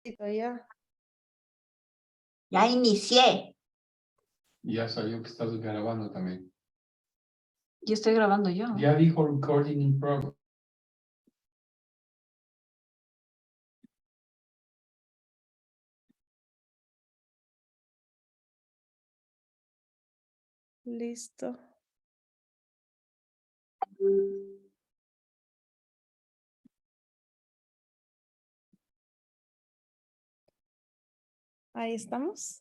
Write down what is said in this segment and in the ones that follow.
Ya. Ya inicié. Y ya salió que estás grabando también. Yo estoy grabando yo. Ya dijo recording in progress. Listo. Ahí estamos.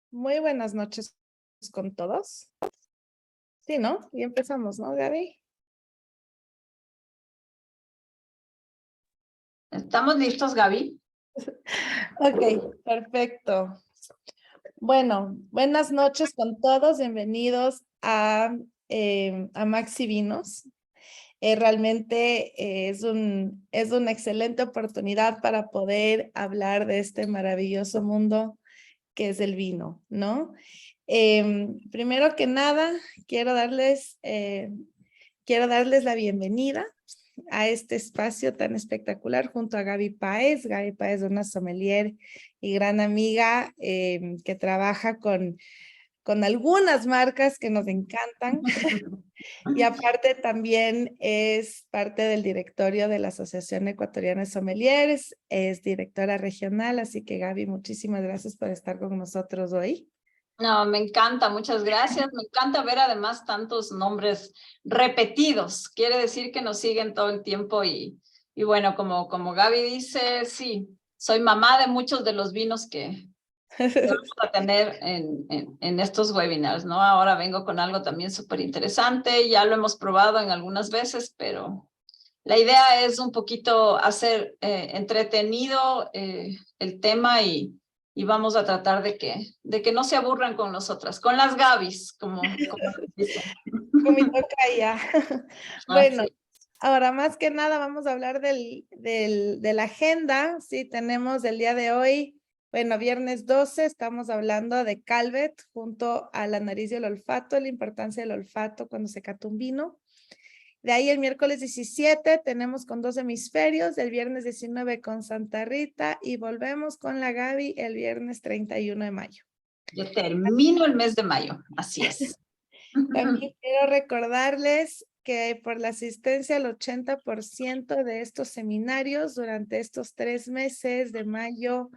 Muy buenas noches con todos. Sí, ¿no? Y empezamos, ¿no, Gaby? ¿Estamos listos, Gaby? Ok, perfecto. Bueno, buenas noches con todos. Bienvenidos a Maxi Vinos. Realmente es una excelente oportunidad para poder hablar de este maravilloso mundo que es el vino, ¿no? Primero que nada, quiero darles la bienvenida a este espacio tan espectacular junto a Gaby Páez. Gaby Páez es una sommelier y gran amiga que trabaja con algunas marcas que nos encantan. Y aparte también es parte del directorio de la Asociación Ecuatoriana de Sommeliers, es directora regional, así que Gaby, muchísimas gracias por estar con nosotros hoy. No, me encanta, muchas gracias. Me encanta ver además tantos nombres repetidos. Quiere decir que nos siguen todo el tiempo y bueno, como Gaby dice, sí, soy mamá de muchos de los vinos que vamos a tener en estos webinars, ¿no? Ahora vengo con algo también súper interesante, ya lo hemos probado en algunas veces, pero la idea es un poquito hacer entretenido el tema y vamos a tratar de que no se aburran con nosotras, con las Gabis, como dicen. Con mi tocaya. Bueno, ahora más que nada vamos a hablar de la agenda. Sí, tenemos el día de hoy, bueno, viernes 12, estamos hablando de Calvet junto a la nariz y el olfato, la importancia del olfato cuando se cata un vino. De ahí el miércoles 17 tenemos con 2 hemisferios, el viernes 19 con Santa Rita y volvemos con la Gaby el viernes 31 de mayo. Yo termino el mes de mayo, así es. También quiero recordarles que por la asistencia al 80% de estos seminarios durante estos 3 meses de mayo,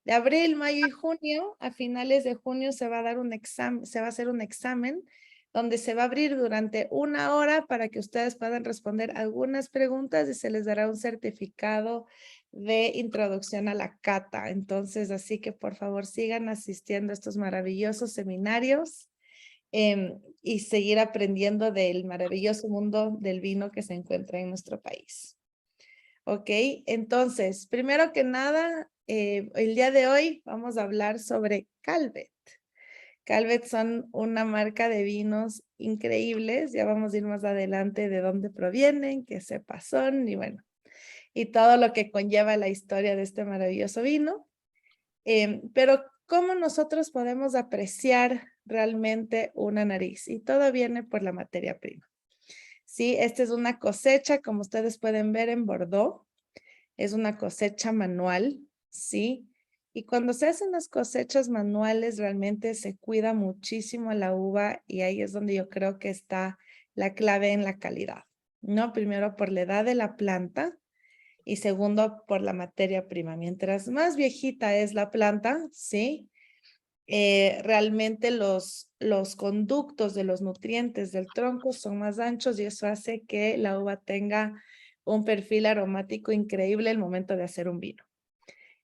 de abril, mayo y junio, a finales de junio se va a dar un examen, se va a hacer un examen donde se va a abrir durante 1 hora para que ustedes puedan responder algunas preguntas y se les dará un certificado de introducción a la cata. Entonces, así que por favor sigan asistiendo a estos maravillosos seminarios y seguir aprendiendo del maravilloso mundo del vino que se encuentra en nuestro país. Ok, entonces, primero que nada, el día de hoy vamos a hablar sobre Calvet. Calvet son una marca de vinos increíbles, ya vamos a ir más adelante de dónde provienen, qué cepas son y bueno, y todo lo que conlleva la historia de este maravilloso vino. Pero ¿cómo nosotros podemos apreciar realmente una nariz? Y todo viene por la materia prima. Sí, esta es una cosecha, como ustedes pueden ver en Bordeaux, es una cosecha manual, ¿sí? Y cuando se hacen las cosechas manuales, realmente se cuida muchísimo la uva y ahí es donde yo creo que está la clave en la calidad, ¿no? Primero por la edad de la planta y segundo por la materia prima. Mientras más viejita es la planta, ¿sí? Realmente los conductos de los nutrientes del tronco son más anchos y eso hace que la uva tenga un perfil aromático increíble al momento de hacer un vino.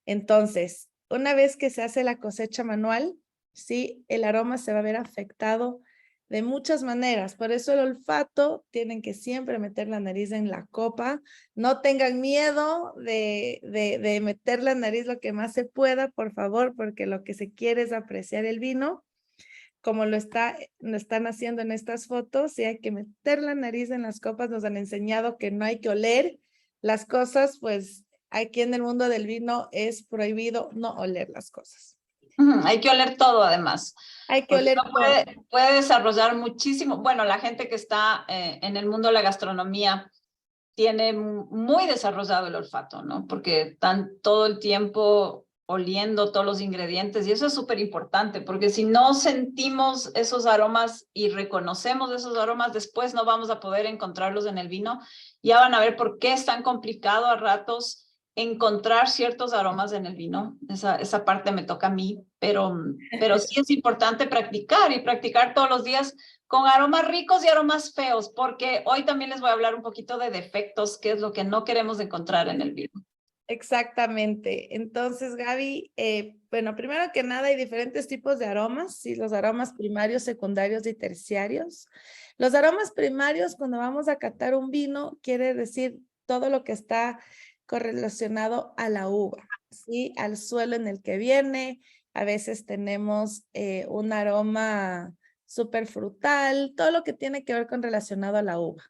Entonces, una vez que se hace la cosecha manual, sí, el aroma se va a ver afectado de muchas maneras. Por eso el olfato, tienen que siempre meter la nariz en la copa. No tengan miedo de meter la nariz lo que más se pueda, por favor, porque lo que se quiere es apreciar el vino, como lo están haciendo en estas fotos, y hay que meter la nariz en las copas. Nos han enseñado que no hay que oler las cosas, pues aquí en el mundo del vino es prohibido no oler las cosas. Hay que oler todo además. Hay que oler todo. Puede desarrollar muchísimo. Bueno, la gente que está en el mundo de la gastronomía tiene muy desarrollado el olfato, ¿no? Porque están todo el tiempo oliendo todos los ingredientes y eso es súper importante porque si no sentimos esos aromas y reconocemos esos aromas, después no vamos a poder encontrarlos en el vino. Ya van a ver por qué es tan complicado a ratos encontrar ciertos aromas en el vino. Esa parte me toca a mí, pero sí es importante practicar y practicar todos los días con aromas ricos y aromas feos, porque hoy también les voy a hablar un poquito de defectos, que es lo que no queremos encontrar en el vino. Exactamente. Entonces, Gaby, bueno, primero que nada hay diferentes tipos de aromas, ¿sí? Los aromas primarios, secundarios y terciarios. Los aromas primarios, cuando vamos a catar un vino, quiere decir todo lo que está correlacionado a la uva, ¿sí? Al suelo en el que viene. A veces tenemos un aroma súper frutal, todo lo que tiene que ver con relacionado a la uva.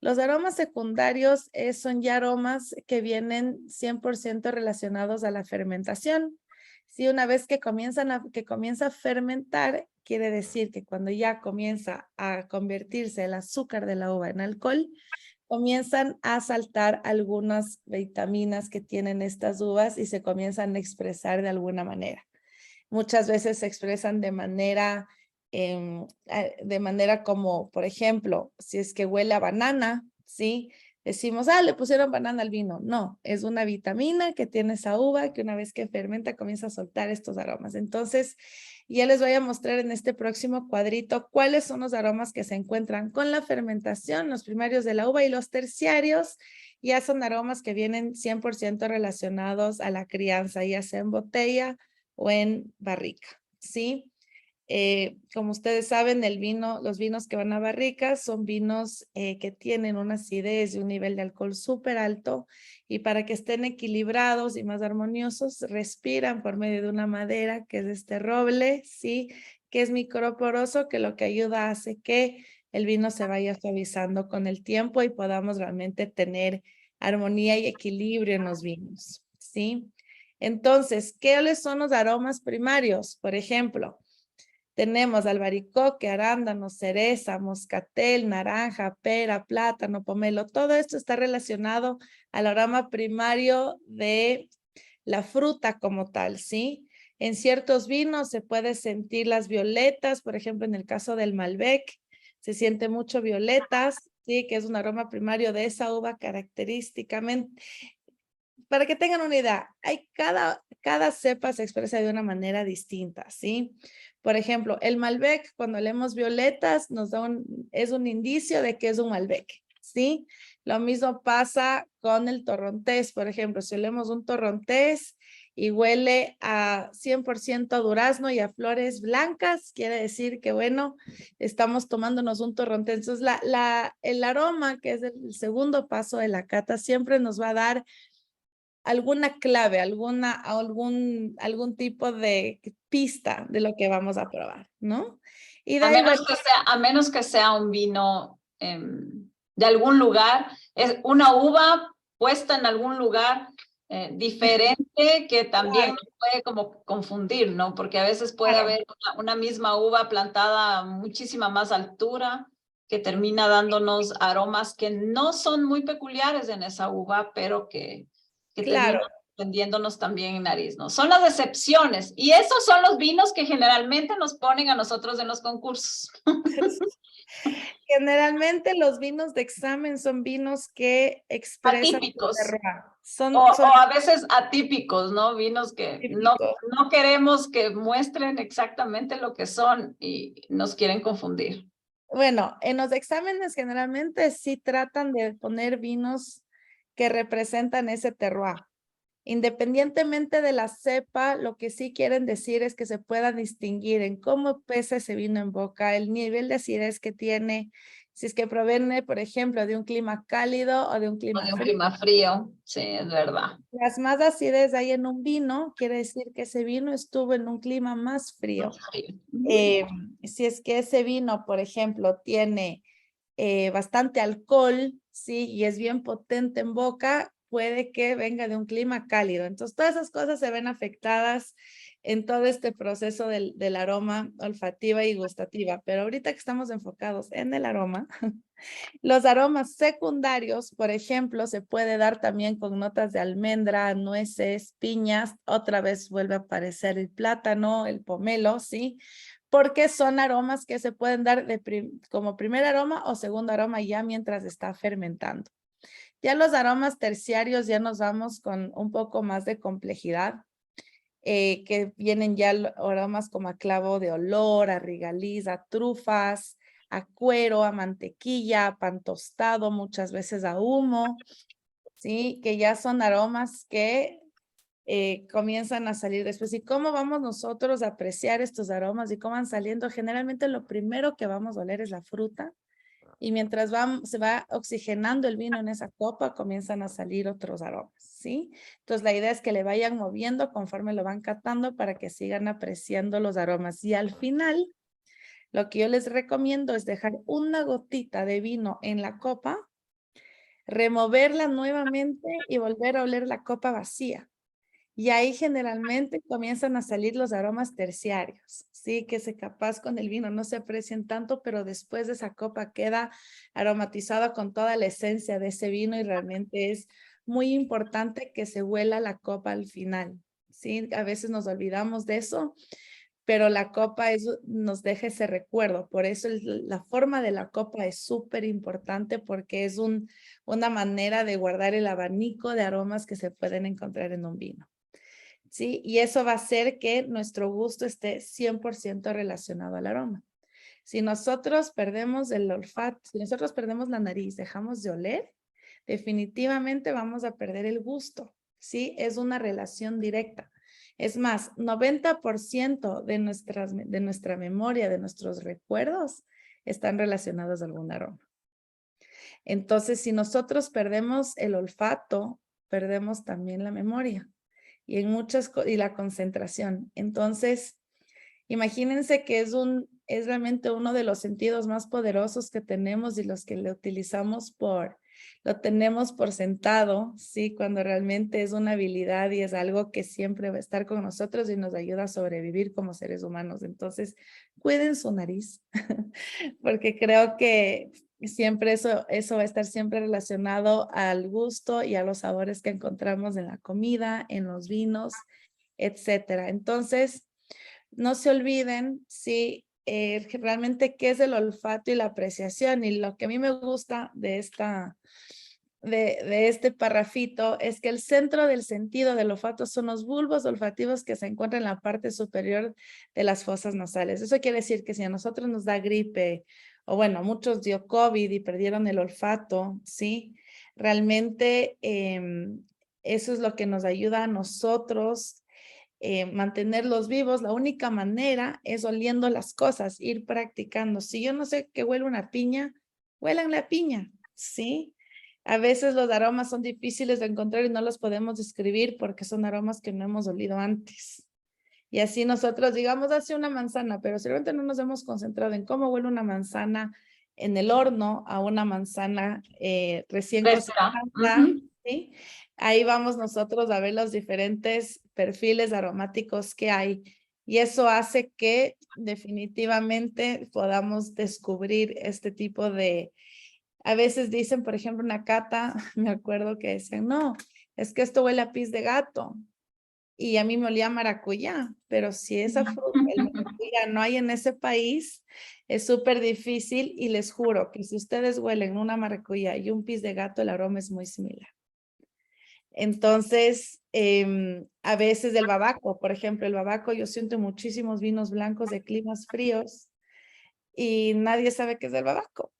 Los aromas secundarios son ya aromas que vienen 100% relacionados a la fermentación. Si una vez que comienza a fermentar, quiere decir que cuando ya comienza a convertirse el azúcar de la uva en alcohol, comienzan a saltar algunas vitaminas que tienen estas uvas y se comienzan a expresar de alguna manera. Muchas veces se expresan de manera como, por ejemplo, si es que huele a banana, ¿sí? Decimos, le pusieron banana al vino. No, es una vitamina que tiene esa uva que una vez que fermenta comienza a soltar estos aromas. Entonces, ya les voy a mostrar en este próximo cuadrito cuáles son los aromas que se encuentran con la fermentación, los primarios de la uva y los terciarios. Ya son aromas que vienen 100% relacionados a la crianza, ya sea en botella o en barrica, ¿sí? Como ustedes saben, los vinos que van a barricas son vinos que tienen una acidez y un nivel de alcohol súper alto y para que estén equilibrados y más armoniosos, respiran por medio de una madera que es este roble, ¿sí? Que es microporoso, que lo que ayuda hace que el vino se vaya suavizando con el tiempo y podamos realmente tener armonía y equilibrio en los vinos, ¿sí? Entonces, ¿qué son los aromas primarios? Por ejemplo, tenemos albaricoque, arándano, cereza, moscatel, naranja, pera, plátano, pomelo. Todo esto está relacionado al aroma primario de la fruta como tal, ¿sí? En ciertos vinos se puede sentir las violetas, por ejemplo, en el caso del Malbec, se siente mucho violetas, ¿sí? Que es un aroma primario de esa uva característicamente. Para que tengan una idea, cada cepa se expresa de una manera distinta, ¿sí? Por ejemplo, el Malbec, cuando leemos violetas, es un indicio de que es un Malbec, ¿sí? Lo mismo pasa con el torrontés, por ejemplo, si leemos un torrontés y huele a 100% durazno y a flores blancas, quiere decir que, bueno, estamos tomándonos un torrontés. Entonces, el aroma, que es el segundo paso de la cata, siempre nos va a dar alguna clave, algún tipo de pista de lo que vamos a probar, ¿no? Y A menos que sea un vino de algún lugar, es una uva puesta en algún lugar diferente que también nos puede como confundir, ¿no? Porque a veces puede haber una misma uva plantada a muchísima más altura que termina dándonos aromas que no son muy peculiares en esa uva, pero que terminan vendiéndonos también en nariz, ¿no? Son las excepciones y esos son los vinos que generalmente nos ponen a nosotros en los concursos. Generalmente los vinos de examen son vinos que expresan atípicos. Son o a veces atípicos, ¿no? Vinos que no queremos que muestren exactamente lo que son y nos quieren confundir. Bueno, en los exámenes generalmente sí tratan de poner vinos que representan ese terroir. Independientemente de la cepa, lo que sí quieren decir es que se pueda distinguir en cómo pesa ese vino en boca, el nivel de acidez que tiene, si es que proviene, por ejemplo, de un clima cálido o de un clima frío. Clima frío, sí, es verdad. Las más acidez hay en un vino, quiere decir que ese vino estuvo en un clima más frío. Si es que ese vino, por ejemplo, tiene bastante alcohol, sí, y es bien potente en boca, puede que venga de un clima cálido. Entonces, todas esas cosas se ven afectadas en todo este proceso del aroma olfativa y gustativa. Pero ahorita que estamos enfocados en el aroma, los aromas secundarios, por ejemplo, se puede dar también con notas de almendra, nueces, piñas. Otra vez vuelve a aparecer el plátano, el pomelo, ¿sí? Porque son aromas que se pueden dar como primer aroma o segundo aroma ya mientras está fermentando. Ya los aromas terciarios ya nos vamos con un poco más de complejidad, que vienen ya aromas como a clavo de olor, a regaliz, a trufas, a cuero, a mantequilla, a pan tostado, muchas veces a humo, ¿sí? Que ya son aromas que comienzan a salir después. ¿Y cómo vamos nosotros a apreciar estos aromas y cómo van saliendo? Generalmente lo primero que vamos a oler es la fruta. Y mientras se va oxigenando el vino en esa copa, comienzan a salir otros aromas, ¿sí? Entonces, la idea es que le vayan moviendo conforme lo van catando para que sigan apreciando los aromas. Y al final, lo que yo les recomiendo es dejar una gotita de vino en la copa, removerla nuevamente y volver a oler la copa vacía. Y ahí generalmente comienzan a salir los aromas terciarios, ¿sí? Que se capaz con el vino no se aprecian tanto, pero después de esa copa queda aromatizada con toda la esencia de ese vino y realmente es muy importante que se huela la copa al final, ¿sí? A veces nos olvidamos de eso, pero la copa nos deja ese recuerdo. Por eso la forma de la copa es súper importante porque es una manera de guardar el abanico de aromas que se pueden encontrar en un vino. ¿Sí? Y eso va a hacer que nuestro gusto esté 100% relacionado al aroma. Si nosotros perdemos el olfato, si nosotros perdemos la nariz, dejamos de oler, definitivamente vamos a perder el gusto, ¿sí? Es una relación directa. Es más, 90% de nuestra memoria, de nuestros recuerdos, están relacionados a algún aroma. Entonces, si nosotros perdemos el olfato, perdemos también la memoria y y la concentración. Entonces, imagínense que es realmente uno de los sentidos más poderosos que tenemos y los que le utilizamos lo tenemos por sentado, ¿sí? Cuando realmente es una habilidad y es algo que siempre va a estar con nosotros y nos ayuda a sobrevivir como seres humanos. Entonces, cuiden su nariz, porque creo que siempre eso va a estar siempre relacionado al gusto y a los sabores que encontramos en la comida, en los vinos, etcétera. Entonces, no se olviden, sí, realmente qué es el olfato y la apreciación. Y lo que a mí me gusta de este parrafito es que el centro del sentido del olfato son los bulbos olfativos que se encuentran en la parte superior de las fosas nasales. Eso quiere decir que si a nosotros nos da gripe, o bueno, muchos dio COVID y perdieron el olfato, ¿sí? Realmente eso es lo que nos ayuda a nosotros mantenerlos vivos. La única manera es oliendo las cosas, ir practicando. Si yo no sé qué huele una piña, huelan la piña, ¿sí? A veces los aromas son difíciles de encontrar y no los podemos describir porque son aromas que no hemos olido antes. Y así nosotros, digamos, hace una manzana, pero seguramente no nos hemos concentrado en cómo huele una manzana en el horno a una manzana recién Fresca. cosechada, ¿sí? Ahí vamos nosotros a ver los diferentes perfiles aromáticos que hay. Y eso hace que definitivamente podamos descubrir este tipo a veces dicen, por ejemplo, una cata, me acuerdo que decían, no, es que esto huele a pis de gato. Y a mí me olía a maracuyá, pero si esa fruta, el maracuyá no hay en ese país, es súper difícil y les juro que si ustedes huelen una maracuyá y un pis de gato, el aroma es muy similar. Entonces, a veces el babaco, por ejemplo, el babaco, yo siento muchísimos vinos blancos de climas fríos y nadie sabe qué es el babaco.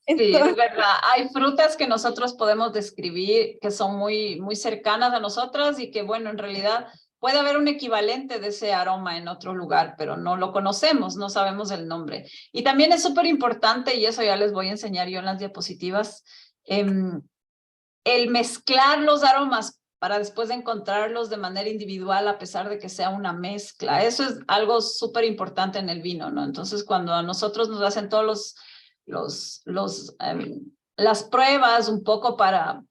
Sí, es Entonces, verdad. Hay frutas que nosotros podemos describir que son muy, muy cercanas a nosotras y que, bueno, en realidad puede haber un equivalente de ese aroma en otro lugar, pero no lo conocemos, no sabemos el nombre. Y también es súper importante, y eso ya les voy a enseñar yo en las diapositivas, el mezclar los aromas para después encontrarlos de manera individual a pesar de que sea una mezcla. Eso es algo súper importante en el vino, ¿no? Entonces, cuando a nosotros nos hacen todos los las pruebas un poco para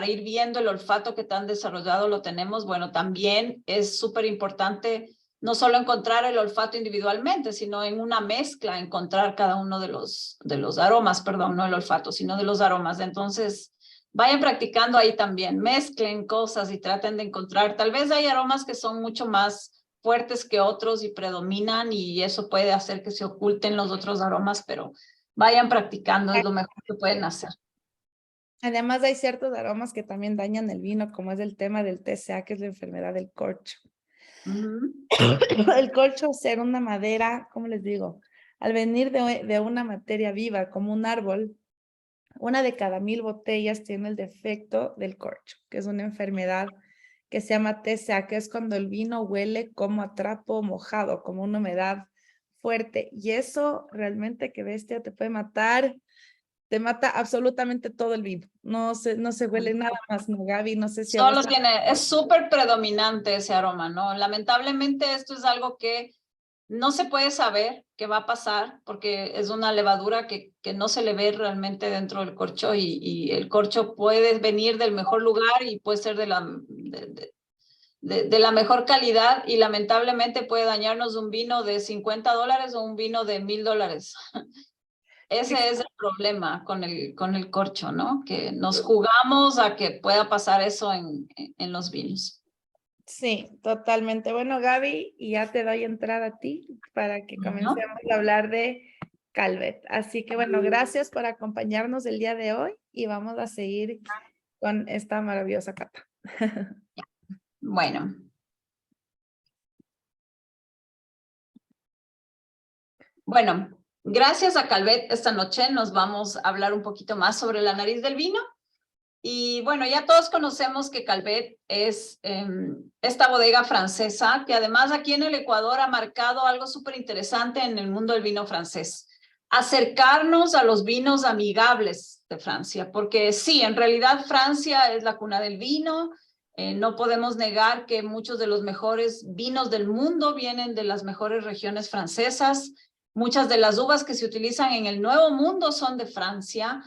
ir viendo el olfato que tan desarrollado lo tenemos, bueno, también es súper importante no solo encontrar el olfato individualmente, sino en una mezcla, encontrar cada uno de los aromas, perdón, no el olfato, sino de los aromas. Entonces, vayan practicando ahí también, mezclen cosas y traten de encontrar. Tal vez hay aromas que son mucho más fuertes que otros y predominan y eso puede hacer que se oculten los otros aromas, pero vayan practicando, es lo mejor que pueden hacer. Además, hay ciertos aromas que también dañan el vino, como es el tema del TCA, que es la enfermedad del corcho. El corcho, ser una madera, ¿cómo les digo? Al venir de una materia viva, como un árbol, una de cada 1000 botellas tiene el defecto del corcho, que es una enfermedad que se llama TCA, que es cuando el vino huele como a trapo mojado, como una humedad fuerte. Y eso realmente, que bestia, te puede matar, te mata absolutamente todo el vino. No se huele nada más, ¿no, Gaby? No sé si a vos Solo es súper predominante ese aroma, ¿no? Lamentablemente esto es algo que no se puede saber qué va a pasar porque es una levadura que no se le ve realmente dentro del corcho y el corcho puede venir del mejor lugar y puede ser de la mejor calidad y lamentablemente puede dañarnos un vino de $50 o un vino de $1000. Ese es el problema con el corcho, ¿no? Que nos jugamos a que pueda pasar eso en los vinos. Sí, totalmente. Bueno, Gaby, y ya te doy entrada a ti para que comencemos a hablar de Calvet. Así que bueno, gracias por acompañarnos el día de hoy y vamos a seguir con esta maravillosa cata. Bueno. Bueno, gracias a Calvet esta noche nos vamos a hablar un poquito más sobre la nariz del vino. Y bueno, ya todos conocemos que Calvet es esta bodega francesa que además aquí en el Ecuador ha marcado algo súper interesante en el mundo del vino francés. Acercarnos a los vinos amigables de Francia, porque sí, en realidad Francia es la cuna del vino. No podemos negar que muchos de los mejores vinos del mundo vienen de las mejores regiones francesas. Muchas de las uvas que se utilizan en el Nuevo Mundo son de Francia.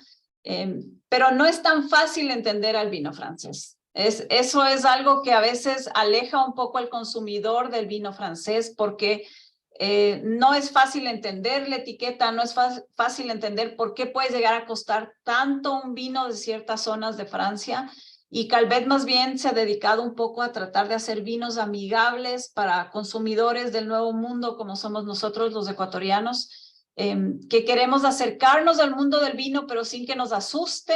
Pero no es tan fácil entender al vino francés. Eso es algo que a veces aleja un poco al consumidor del vino francés porque no es fácil entender la etiqueta, no es fácil entender por qué puede llegar a costar tanto un vino de ciertas zonas de Francia. Y Calvet más bien se ha dedicado un poco a tratar de hacer vinos amigables para consumidores del Nuevo Mundo como somos nosotros los ecuatorianos. Que queremos acercarnos al mundo del vino, pero sin que nos asuste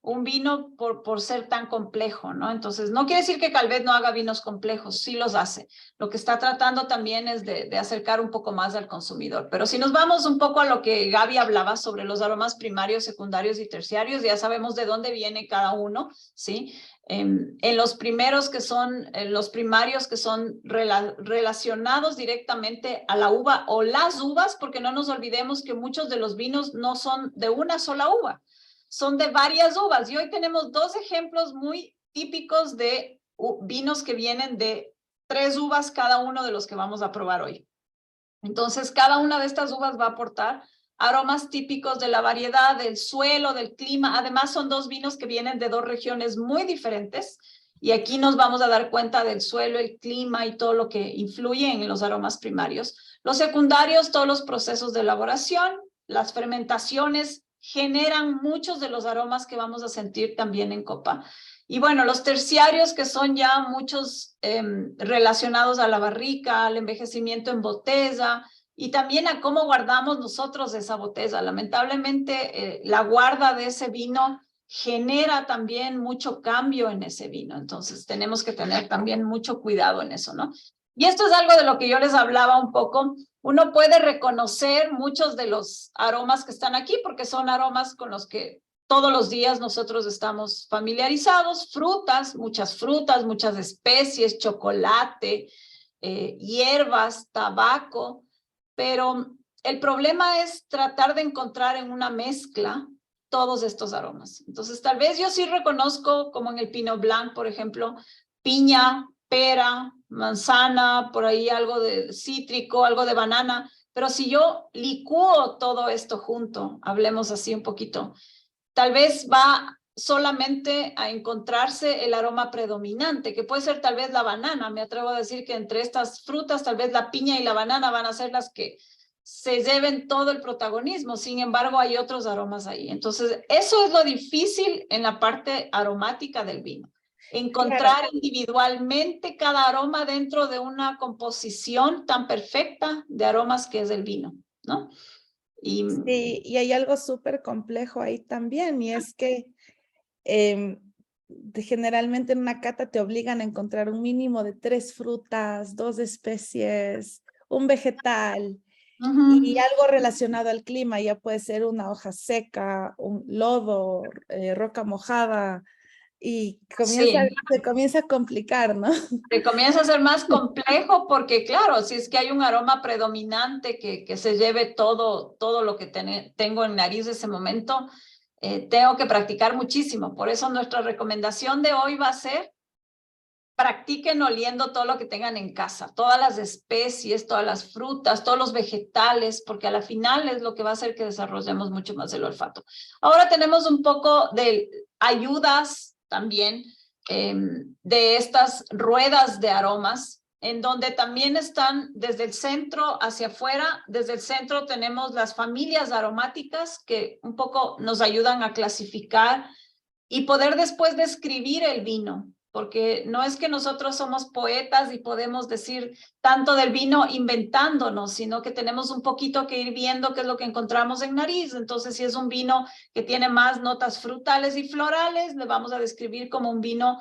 un vino por ser tan complejo, ¿no? Entonces, no quiere decir que Calvet no haga vinos complejos, sí los hace. Lo que está tratando también es de acercar un poco más al consumidor. Pero si nos vamos un poco a lo que Gaby hablaba sobre los aromas primarios, secundarios y terciarios, ya sabemos de dónde viene cada uno, ¿sí? En los primeros que son, los primarios que son relacionados directamente a la uva o las uvas, porque no nos olvidemos que muchos de los vinos no son de una sola uva, son de varias uvas. Y hoy tenemos dos ejemplos muy típicos de vinos que vienen de 3 uvas cada uno de los que vamos a probar hoy. Entonces, cada una de estas uvas va a aportar aromas típicos de la variedad, del suelo, del clima. Además, son 2 vinos que vienen de 2 regiones muy diferentes. Y aquí nos vamos a dar cuenta del suelo, el clima y todo lo que influye en los aromas primarios. Los secundarios, todos los procesos de elaboración, las fermentaciones generan muchos de los aromas que vamos a sentir también en copa. Y bueno, los terciarios, que son ya muchos relacionados a la barrica, al envejecimiento en botella y también a cómo guardamos nosotros esa botella. Lamentablemente, la guarda de ese vino genera también mucho cambio en ese vino. Entonces, tenemos que tener también mucho cuidado en eso, ¿no? Y esto es algo de lo que yo les hablaba un poco. Uno puede reconocer muchos de los aromas que están aquí porque son aromas con los que todos los días nosotros estamos familiarizados, frutas, muchas especies, chocolate, hierbas, tabaco, pero el problema es tratar de encontrar en una mezcla todos estos aromas. Entonces, tal vez yo sí reconozco, como en el Pinot Blanc, por ejemplo, piña, pera, manzana, por ahí algo de cítrico, algo de banana, pero si yo licúo todo esto junto, hablemos así un poquito, tal vez va solamente a encontrarse el aroma predominante, que puede ser tal vez la banana. Me atrevo a decir que entre estas frutas, tal vez la piña y la banana van a ser las que se lleven todo el protagonismo. Sin embargo, hay otros aromas ahí. Entonces, eso es lo difícil en la parte aromática del vino. Encontrar individualmente cada aroma dentro de una composición tan perfecta de aromas que es el vino, ¿no? Sí, y hay algo súper complejo ahí también, y es que generalmente en una cata te obligan a encontrar un mínimo de 3 frutas, 2 especies, un vegetal y algo relacionado al clima. Ya puede ser una hoja seca, un lodo, roca mojada, y Sí, se comienza a complicar, ¿no? se comienza a ser más complejo porque, claro, si es que hay un aroma predominante que se lleve todo lo que tengo en nariz de ese momento, tengo que practicar muchísimo. Por eso nuestra recomendación de hoy va a ser: practiquen oliendo todo lo que tengan en casa, todas las especies, todas las frutas, todos los vegetales, porque a la final es lo que va a hacer que desarrollemos mucho más el olfato. Ahora tenemos un poco de ayudas también de estas ruedas de aromas, en donde también están desde el centro hacia afuera. Desde el centro tenemos las familias aromáticas que un poco nos ayudan a clasificar y poder después describir el vino, porque no es que nosotros somos poetas y podemos decir tanto del vino inventándonos, sino que tenemos un poquito que ir viendo qué es lo que encontramos en nariz. Entonces, si es un vino que tiene más notas frutales y florales, le vamos a describir como un vino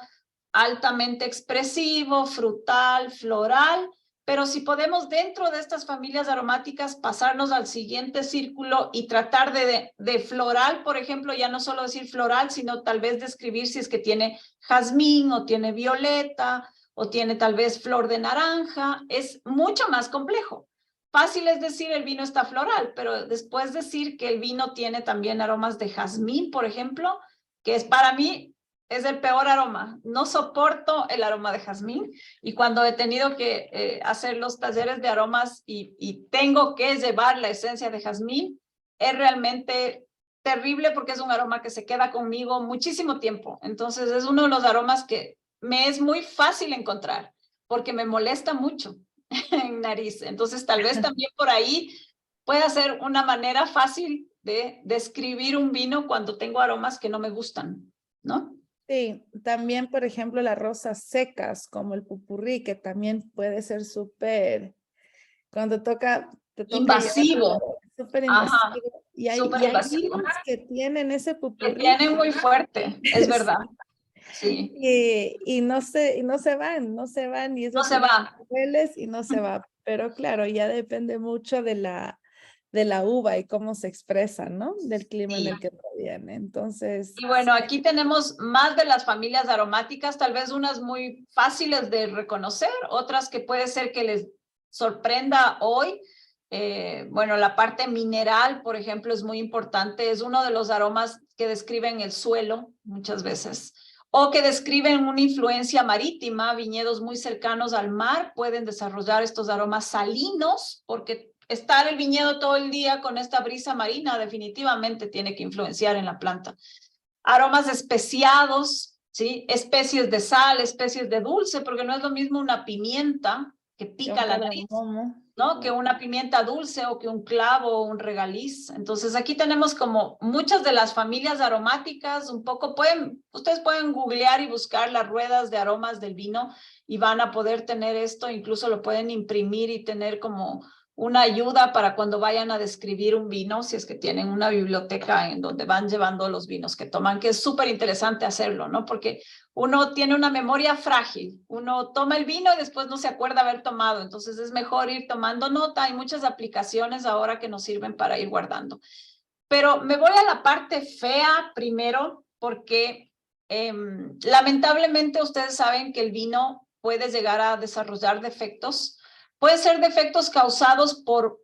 altamente expresivo, frutal, floral. Pero si podemos dentro de estas familias aromáticas pasarnos al siguiente círculo y tratar de floral, por ejemplo, ya no solo decir floral, sino tal vez describir si es que tiene jazmín o tiene violeta o tiene tal vez flor de naranja, es mucho más complejo. Fácil es decir el vino está floral, pero después decir que el vino tiene también aromas de jazmín, por ejemplo, que es para mí es el peor aroma. No soporto el aroma de jazmín. Y cuando he tenido que hacer los talleres de aromas y tengo que llevar la esencia de jazmín, es realmente terrible porque es un aroma que se queda conmigo muchísimo tiempo. Entonces es uno de los aromas que me es muy fácil encontrar porque me molesta mucho en nariz. Entonces tal vez también por ahí pueda ser una manera fácil de describir un vino cuando tengo aromas que no me gustan, ¿no? Sí, también, por ejemplo, las rosas secas, como el pupurrí, que también puede ser súper, cuando te toca Invasivo. llevarlo, súper Ajá, invasivo. súper Y hay invasivo. vinos que tienen ese Que pupurrí tiene muy fuerte, es verdad. Sí, y no se van, no se van, y es no lo se primero va. que hueles y no se va. Pero claro, ya depende mucho de la uva y cómo se expresa, ¿no? Del clima en Sí. el que proviene. Entonces, Y bueno, aquí tenemos más de las familias aromáticas, tal vez unas muy fáciles de reconocer, otras que puede ser que les sorprenda hoy. Bueno, la parte mineral, por ejemplo, es muy importante. Es uno de los aromas que describen el suelo muchas veces, o que describen una influencia marítima. Viñedos muy cercanos al mar pueden desarrollar estos aromas salinos, porque estar el viñedo todo el día con esta brisa marina definitivamente tiene que influenciar en la planta. Aromas especiados, ¿sí? Especies de sal, especies de dulce, porque no es lo mismo una pimienta que pica la nariz, ¿no? Que una pimienta dulce o que un clavo o un regaliz. Entonces aquí tenemos como muchas de las familias aromáticas, un poco ustedes pueden googlear y buscar las ruedas de aromas del vino y van a poder tener esto, incluso lo pueden imprimir y tener como una ayuda para cuando vayan a describir un vino, si es que tienen una biblioteca en donde van llevando los vinos que toman, que es súper interesante hacerlo, ¿no? Porque uno tiene una memoria frágil, uno toma el vino y después no se acuerda haber tomado, entonces es mejor ir tomando nota. Hay muchas aplicaciones ahora que nos sirven para ir guardando. Pero me voy a la parte fea primero, porque lamentablemente ustedes saben que el vino puede llegar a desarrollar defectos. Pueden ser defectos causados por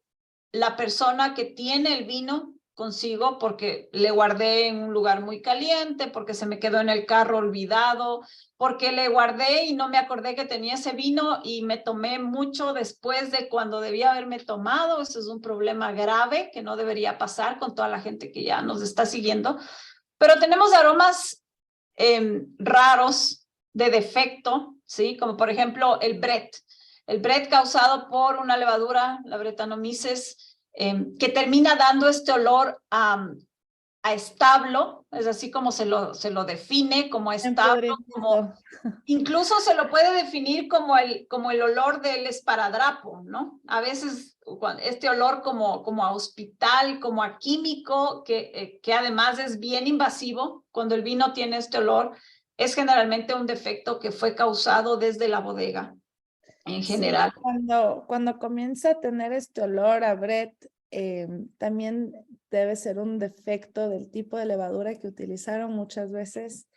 la persona que tiene el vino consigo, porque le guardé en un lugar muy caliente, porque se me quedó en el carro olvidado, porque le guardé y no me acordé que tenía ese vino y me tomé mucho después de cuando debía haberme tomado. Eso es un problema grave que no debería pasar con toda la gente que ya nos está siguiendo. Pero tenemos aromas raros, de defecto, ¿sí? Como por ejemplo el Brett. El Brett causado por una levadura, la Brettanomyces, que termina dando este olor a establo, es así como se lo define, como establo, como, incluso se lo puede definir como el olor del esparadrapo, ¿no? A veces este olor como a hospital, como a químico, que además es bien invasivo, cuando el vino tiene este olor, es generalmente un defecto que fue causado desde la bodega en general. Sí, cuando comienza a tener este olor a Brett, también debe ser un defecto del tipo de levadura que utilizaron. Muchas veces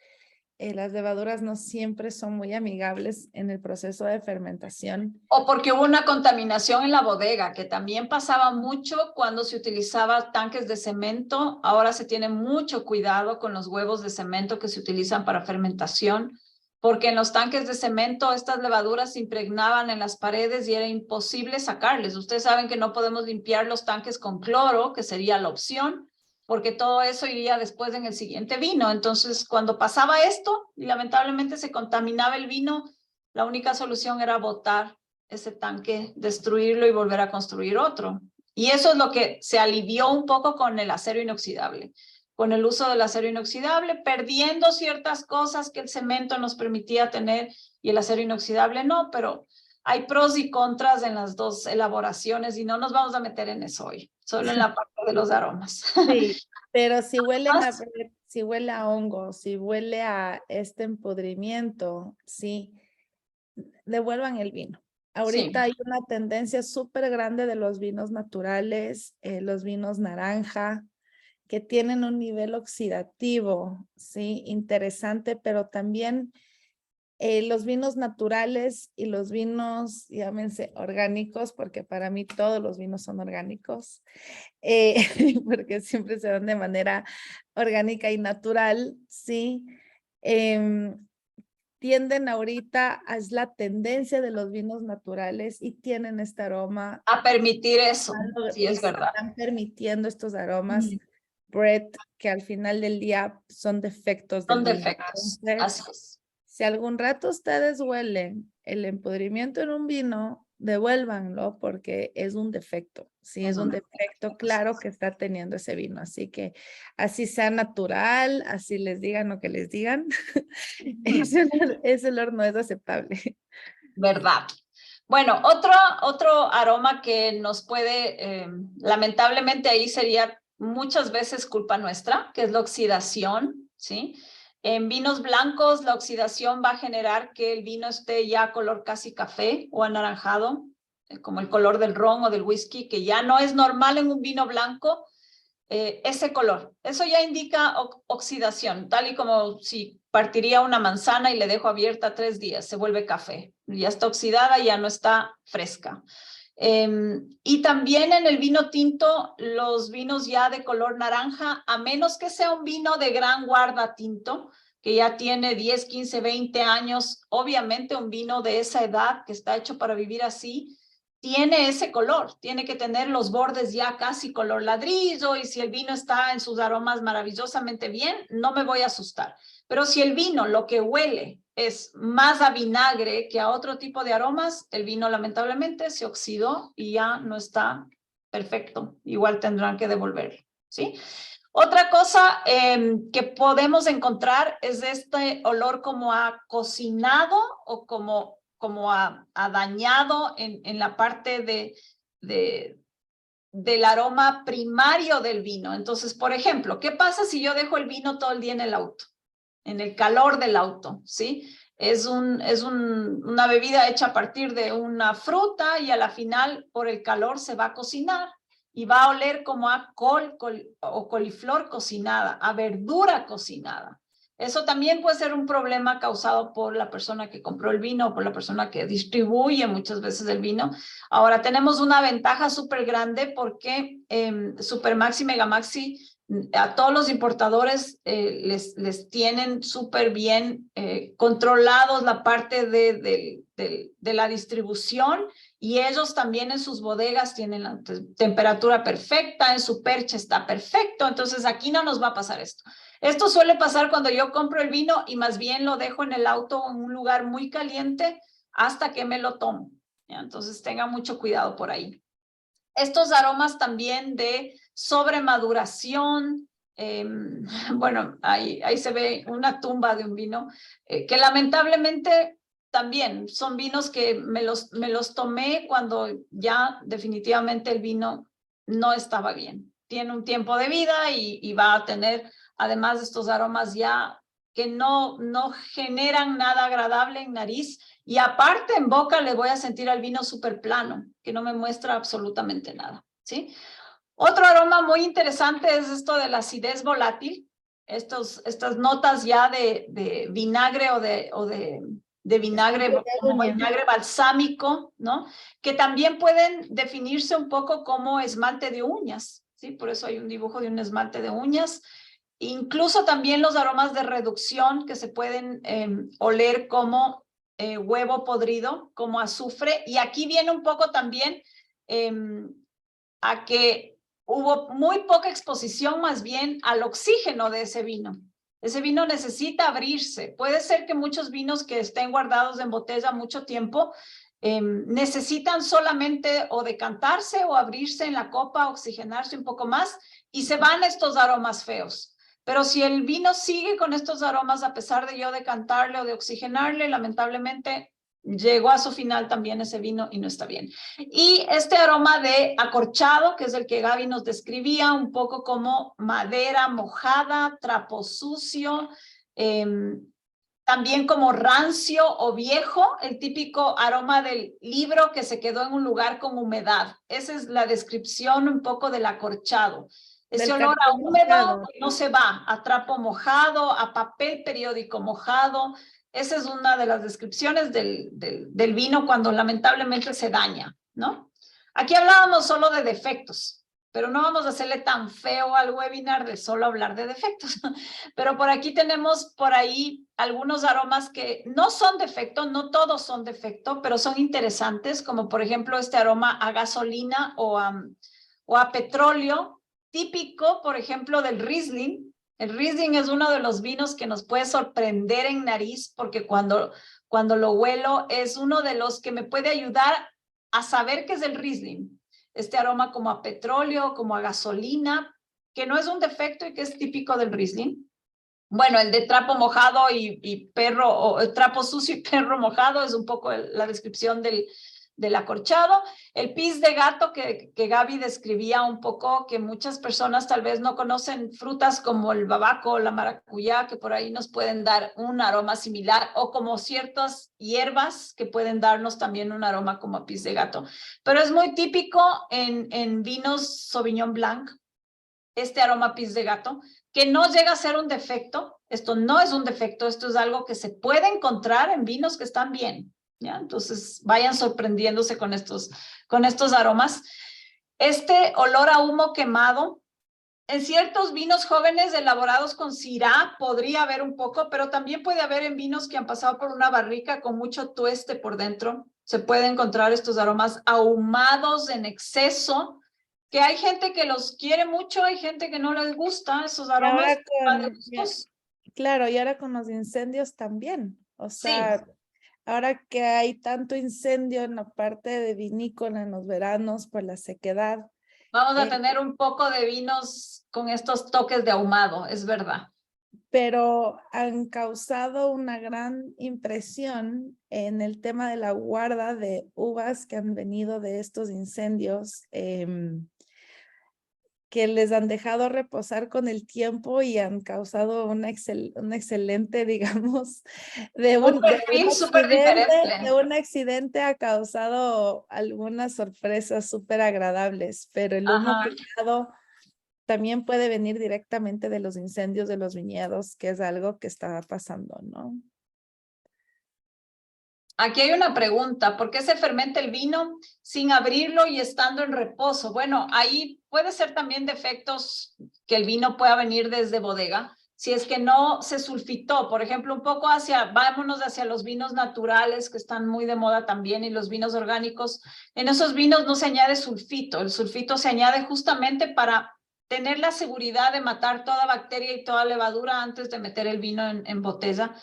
las levaduras no siempre son muy amigables en el proceso de fermentación. O porque hubo una contaminación en la bodega, que también pasaba mucho cuando se utilizaba tanques de cemento. Ahora se tiene mucho cuidado con los huevos de cemento que se utilizan para fermentación, porque en los tanques de cemento estas levaduras se impregnaban en las paredes y era imposible sacarles. Ustedes saben que no podemos limpiar los tanques con cloro, que sería la opción, porque todo eso iría después en el siguiente vino. Entonces, cuando pasaba esto y lamentablemente se contaminaba el vino, la única solución era botar ese tanque, destruirlo y volver a construir otro. Y eso es lo que se alivió un poco con el acero inoxidable. Con el uso del acero inoxidable, perdiendo ciertas cosas que el cemento nos permitía tener y el acero inoxidable no, pero hay pros y contras en las dos elaboraciones y no nos vamos a meter en eso hoy, solo en la parte de los aromas. Sí, pero si huelen a Brett, si huele a hongo, si huele a este empodrimiento, sí, devuelvan el vino. Ahorita hay una tendencia súper grande de los vinos naturales, los vinos naranja, que tienen un nivel oxidativo, sí, interesante, pero también los vinos naturales y los vinos, llámense orgánicos, porque para mí todos los vinos son orgánicos, porque siempre se dan de manera orgánica y natural, sí. Tienden ahorita, es la tendencia de los vinos naturales y tienen este aroma. A permitir eso, sí, es verdad. Están permitiendo estos aromas, Brett, que al final del día son defectos del Son vino. defectos, Entonces, así es. si algún rato ustedes huelen el empodrimiento en un vino, devuélvanlo porque es un defecto. Sí, es un defecto claro que está teniendo ese vino. Así que así sea natural, así les digan lo que les digan, ese olor no es aceptable. Verdad. Bueno, otro aroma que nos puede, lamentablemente ahí sería muchas veces culpa nuestra, que es la oxidación, ¿sí? En vinos blancos, la oxidación va a generar que el vino esté ya color casi café o anaranjado, como el color del ron o del whisky, que ya no es normal en un vino blanco, ese color. Eso ya indica oxidación, tal y como si partiría una manzana y le dejo abierta 3 días, se vuelve café. Ya está oxidada, ya no está fresca. Y también en el vino tinto, los vinos ya de color naranja, a menos que sea un vino de gran guarda tinto, que ya tiene 10, 15, 20 años, obviamente un vino de esa edad que está hecho para vivir así, tiene ese color, tiene que tener los bordes ya casi color ladrillo, y si el vino está en sus aromas maravillosamente bien, no me voy a asustar. Pero si el vino lo que huele es más a vinagre que a otro tipo de aromas, el vino lamentablemente se oxidó y ya no está perfecto. Igual tendrán que devolverlo, ¿sí? Otra cosa que podemos encontrar es este olor como a cocinado o como a dañado en la parte del aroma primario del vino. Entonces, por ejemplo, ¿qué pasa si yo dejo el vino todo el día en el auto? En el calor del auto, ¿sí? Es una bebida hecha a partir de una fruta y a la final, por el calor, se va a cocinar y va a oler como a col o coliflor cocinada, a verdura cocinada. Eso también puede ser un problema causado por la persona que compró el vino o por la persona que distribuye muchas veces el vino. Ahora, tenemos una ventaja súper grande porque Supermaxi y Megamaxi a todos los importadores les tienen súper bien controlados la parte de la distribución, y ellos también en sus bodegas tienen la temperatura perfecta, en su percha está perfecto, entonces aquí no nos va a pasar esto. Esto suele pasar cuando yo compro el vino y más bien lo dejo en el auto en un lugar muy caliente hasta que me lo tomo, ¿ya? Entonces tenga mucho cuidado por ahí. Estos aromas también de sobremaduración, bueno, ahí se ve una tumba de un vino, que lamentablemente también son vinos que me los tomé cuando ya definitivamente el vino no estaba bien. Tiene un tiempo de vida y va a tener, además de estos aromas ya que no generan nada agradable en nariz, y aparte en boca le voy a sentir al vino súper plano, que no me muestra absolutamente nada, ¿sí? Otro aroma muy interesante es esto de la acidez volátil, estas notas ya de vinagre o de vinagre, como vinagre balsámico, ¿no? Que también pueden definirse un poco como esmalte de uñas, ¿sí? Por eso hay un dibujo de un esmalte de uñas. Incluso también los aromas de reducción que se pueden oler como huevo podrido, como azufre. Y aquí viene un poco también a que hubo muy poca exposición más bien al oxígeno de ese vino. Ese vino necesita abrirse. Puede ser que muchos vinos que estén guardados en botella mucho tiempo necesitan solamente o decantarse o abrirse en la copa, oxigenarse un poco más y se van estos aromas feos. Pero si el vino sigue con estos aromas, a pesar de yo decantarle o de oxigenarle, lamentablemente llegó a su final también ese vino y no está bien. Y este aroma de acorchado, que es el que Gaby nos describía, un poco como madera mojada, trapo sucio, también como rancio o viejo, el típico aroma del libro que se quedó en un lugar con humedad. Esa es la descripción un poco del acorchado. Ese olor a húmedo no se va, a trapo mojado, a papel periódico mojado. Esa es una de las descripciones del vino cuando lamentablemente se daña, ¿no? Aquí hablábamos solo de defectos, pero no vamos a hacerle tan feo al webinar de solo hablar de defectos. Pero por aquí tenemos por ahí algunos aromas que no son defecto, no todos son defecto, pero son interesantes, como por ejemplo este aroma a gasolina o a petróleo, típico, por ejemplo, del Riesling. El Riesling es uno de los vinos que nos puede sorprender en nariz, porque cuando lo huelo es uno de los que me puede ayudar a saber qué es el Riesling. Este aroma como a petróleo, como a gasolina, que no es un defecto y que es típico del Riesling. Bueno, el de trapo mojado y perro, o trapo sucio y perro mojado, es un poco la descripción del acorchado. El pis de gato que Gaby describía un poco, que muchas personas tal vez no conocen, frutas como el babaco o la maracuyá, que por ahí nos pueden dar un aroma similar, o como ciertas hierbas que pueden darnos también un aroma como a pis de gato. Pero es muy típico en vinos Sauvignon Blanc, este aroma pis de gato, que no llega a ser un defecto. Esto no es un defecto, esto es algo que se puede encontrar en vinos que están bien, ¿ya? Entonces vayan sorprendiéndose con estos aromas. Este olor a humo quemado, en ciertos vinos jóvenes elaborados con Syrah podría haber un poco, pero también puede haber en vinos que han pasado por una barrica con mucho tueste por dentro. Se puede encontrar estos aromas ahumados en exceso, que hay gente que los quiere mucho, hay gente que no les gusta esos aromas. Claro, y ahora con los incendios también. O sea, sí. Ahora que hay tanto incendio en la parte de vinícola en los veranos por la sequedad. Vamos a tener un poco de vinos con estos toques de ahumado, es verdad. Pero han causado una gran impresión en el tema de la guarda de uvas que han venido de estos incendios, que les han dejado reposar con el tiempo y han causado un excelente, digamos, de un accidente ha causado algunas sorpresas súper agradables, pero el humo quemado también puede venir directamente de los incendios de los viñedos, que es algo que está pasando, ¿no? Aquí hay una pregunta, ¿por qué se fermenta el vino sin abrirlo y estando en reposo? Bueno, ahí puede ser también defectos que el vino pueda venir desde bodega. Si es que no se sulfitó, por ejemplo, un poco vámonos hacia los vinos naturales que están muy de moda también y los vinos orgánicos. En esos vinos no se añade sulfito. El sulfito se añade justamente para tener la seguridad de matar toda bacteria y toda levadura antes de meter el vino en botella.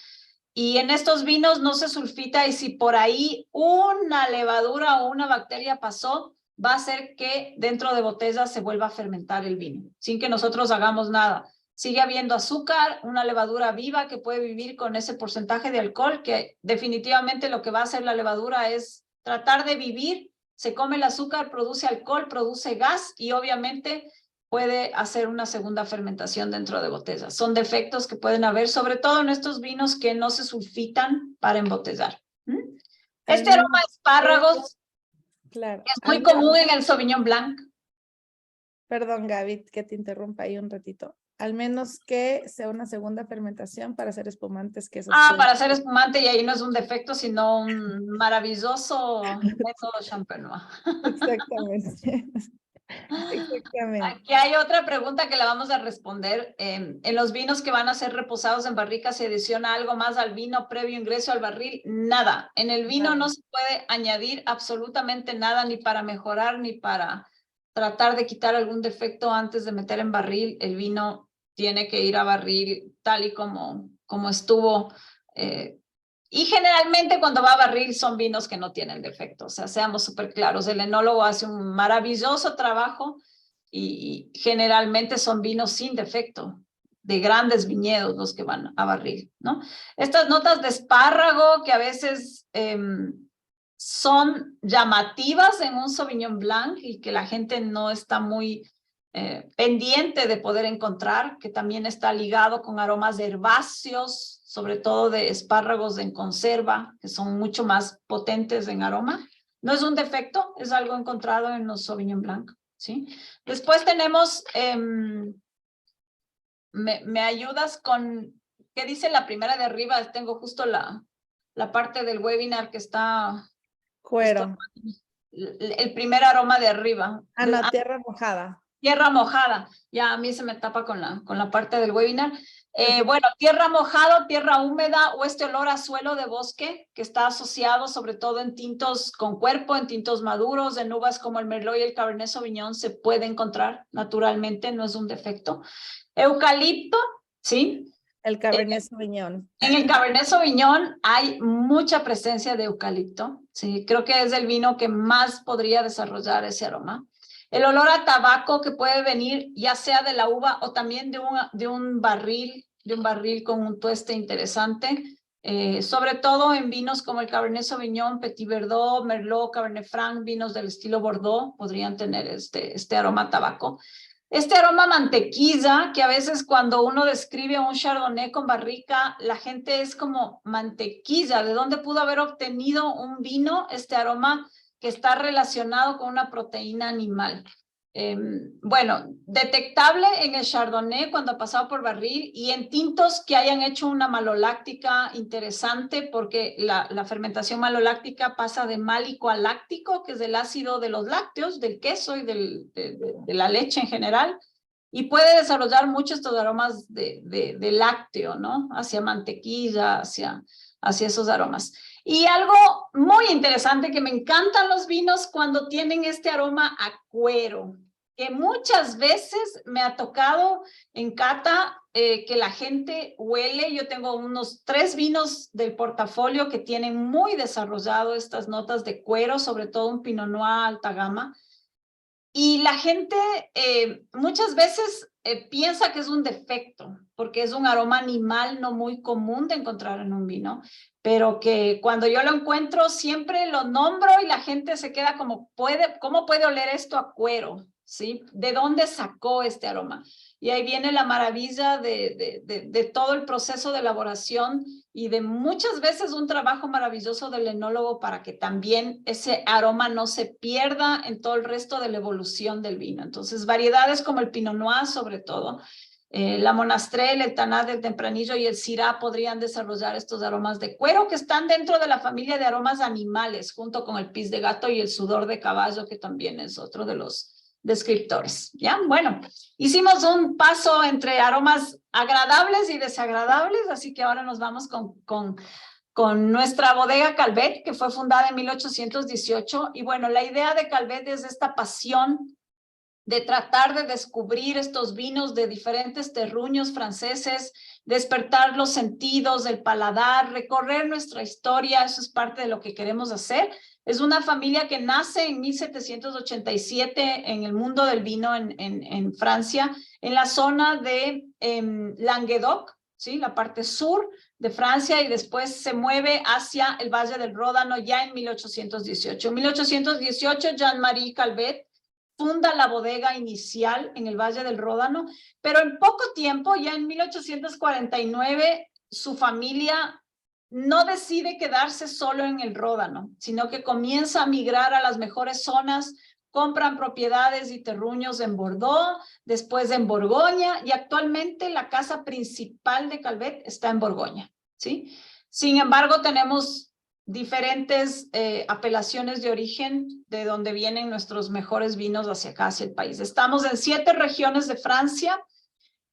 Y en estos vinos no se sulfita y si por ahí una levadura o una bacteria pasó, va a hacer que dentro de botella se vuelva a fermentar el vino, sin que nosotros hagamos nada. Sigue habiendo azúcar, una levadura viva que puede vivir con ese porcentaje de alcohol, que definitivamente lo que va a hacer la levadura es tratar de vivir, se come el azúcar, produce alcohol, produce gas y obviamente puede hacer una segunda fermentación dentro de botellas. Son defectos que pueden haber, sobre todo en estos vinos que no se sulfitan para embotellar. Este aroma de espárragos claro, es muy común en el Sauvignon Blanc. Perdón, Gaby, que te interrumpa ahí un ratito. Al menos que sea una segunda fermentación para hacer espumantes, que eso Para hacer espumante, y ahí no es un defecto, sino un maravilloso método champenois. Exactamente. Exactamente. Aquí hay otra pregunta que la vamos a responder. En los vinos que van a ser reposados en barrica, ¿se adiciona algo más al vino previo ingreso al barril? Nada. En el vino no se puede añadir absolutamente nada, ni para mejorar, ni para tratar de quitar algún defecto antes de meter en barril. El vino tiene que ir a barril tal y como estuvo. Y generalmente cuando va a barril son vinos que no tienen defecto. O sea, seamos súper claros. El enólogo hace un maravilloso trabajo y generalmente son vinos sin defecto, de grandes viñedos los que van a barril, ¿no? Estas notas de espárrago que a veces son llamativas en un Sauvignon Blanc y que la gente no está muy pendiente de poder encontrar, que también está ligado con aromas herbáceos, sobre todo de espárragos en conserva, que son mucho más potentes en aroma. No es un defecto, es algo encontrado en los Sauvignon Blanc, ¿sí? Después tenemos, ¿me ayudas con qué dice la primera de arriba? Tengo justo la parte del webinar que está... Cuero. El primer aroma de arriba. No, tierra mojada. Tierra mojada. Ya a mí se me tapa con la parte del webinar. Bueno, tierra mojada, tierra húmeda o este olor a suelo de bosque que está asociado sobre todo en tintos con cuerpo, en tintos maduros, en uvas como el Merlot y el Cabernet Sauvignon se puede encontrar naturalmente, no es un defecto. Eucalipto, ¿sí? El Cabernet Sauvignon. En el Cabernet Sauvignon hay mucha presencia de eucalipto, ¿sí? Creo que es el vino que más podría desarrollar ese aroma. El olor a tabaco que puede venir ya sea de la uva o también de un barril con un tueste interesante, sobre todo en vinos como el Cabernet Sauvignon, Petit Verdot, Merlot, Cabernet Franc, vinos del estilo Bordeaux podrían tener este aroma a tabaco. Este aroma mantequilla, que a veces cuando uno describe un Chardonnay con barrica, la gente es como mantequilla. ¿De dónde pudo haber obtenido un vino este aroma que está relacionado con una proteína animal? Bueno, detectable en el Chardonnay cuando ha pasado por barril y en tintos que hayan hecho una maloláctica interesante porque la fermentación maloláctica pasa de málico a láctico, que es el ácido de los lácteos, del queso y de la leche en general, y puede desarrollar mucho estos aromas de lácteo, ¿no? Hacia mantequilla, hacia esos aromas. Y algo muy interesante que me encantan los vinos cuando tienen este aroma a cuero, que muchas veces me ha tocado en cata que la gente huele. Yo tengo unos 3 vinos del portafolio que tienen muy desarrollado estas notas de cuero, sobre todo un Pinot Noir alta gama. Y la gente muchas veces piensa que es un defecto, porque es un aroma animal no muy común de encontrar en un vino, pero que cuando yo lo encuentro siempre lo nombro y la gente se queda como, ¿cómo puede oler esto a cuero? ¿Sí? ¿De dónde sacó este aroma? Y ahí viene la maravilla de todo el proceso de elaboración y de muchas veces un trabajo maravilloso del enólogo para que también ese aroma no se pierda en todo el resto de la evolución del vino. Entonces, variedades como el Pinot Noir, sobre todo, la Monastrell, el Tannat, el Tempranillo y el Syrah podrían desarrollar estos aromas de cuero que están dentro de la familia de aromas animales, junto con el pis de gato y el sudor de caballo, que también es otro de los descriptores, ¿ya? Bueno, hicimos un paso entre aromas agradables y desagradables, así que ahora nos vamos con nuestra bodega Calvet, que fue fundada en 1818. Y bueno, la idea de Calvet es esta pasión de tratar de descubrir estos vinos de diferentes terruños franceses, despertar los sentidos, el paladar, recorrer nuestra historia. Eso es parte de lo que queremos hacer. Es una familia que nace en 1787 en el mundo del vino en Francia, en la zona de Languedoc, ¿sí? La parte sur de Francia, y después se mueve hacia el Valle del Ródano ya en 1818. En 1818, Jean-Marie Calvet funda la bodega inicial en el Valle del Ródano, pero en poco tiempo, ya en 1849, su familia no decide quedarse solo en el Ródano, sino que comienza a migrar a las mejores zonas, compran propiedades y terruños en Bordeaux, después en Borgoña, y actualmente la casa principal de Calvet está en Borgoña, ¿sí? Sin embargo, tenemos diferentes apelaciones de origen de donde vienen nuestros mejores vinos hacia acá, hacia el país. Estamos en 7 regiones de Francia.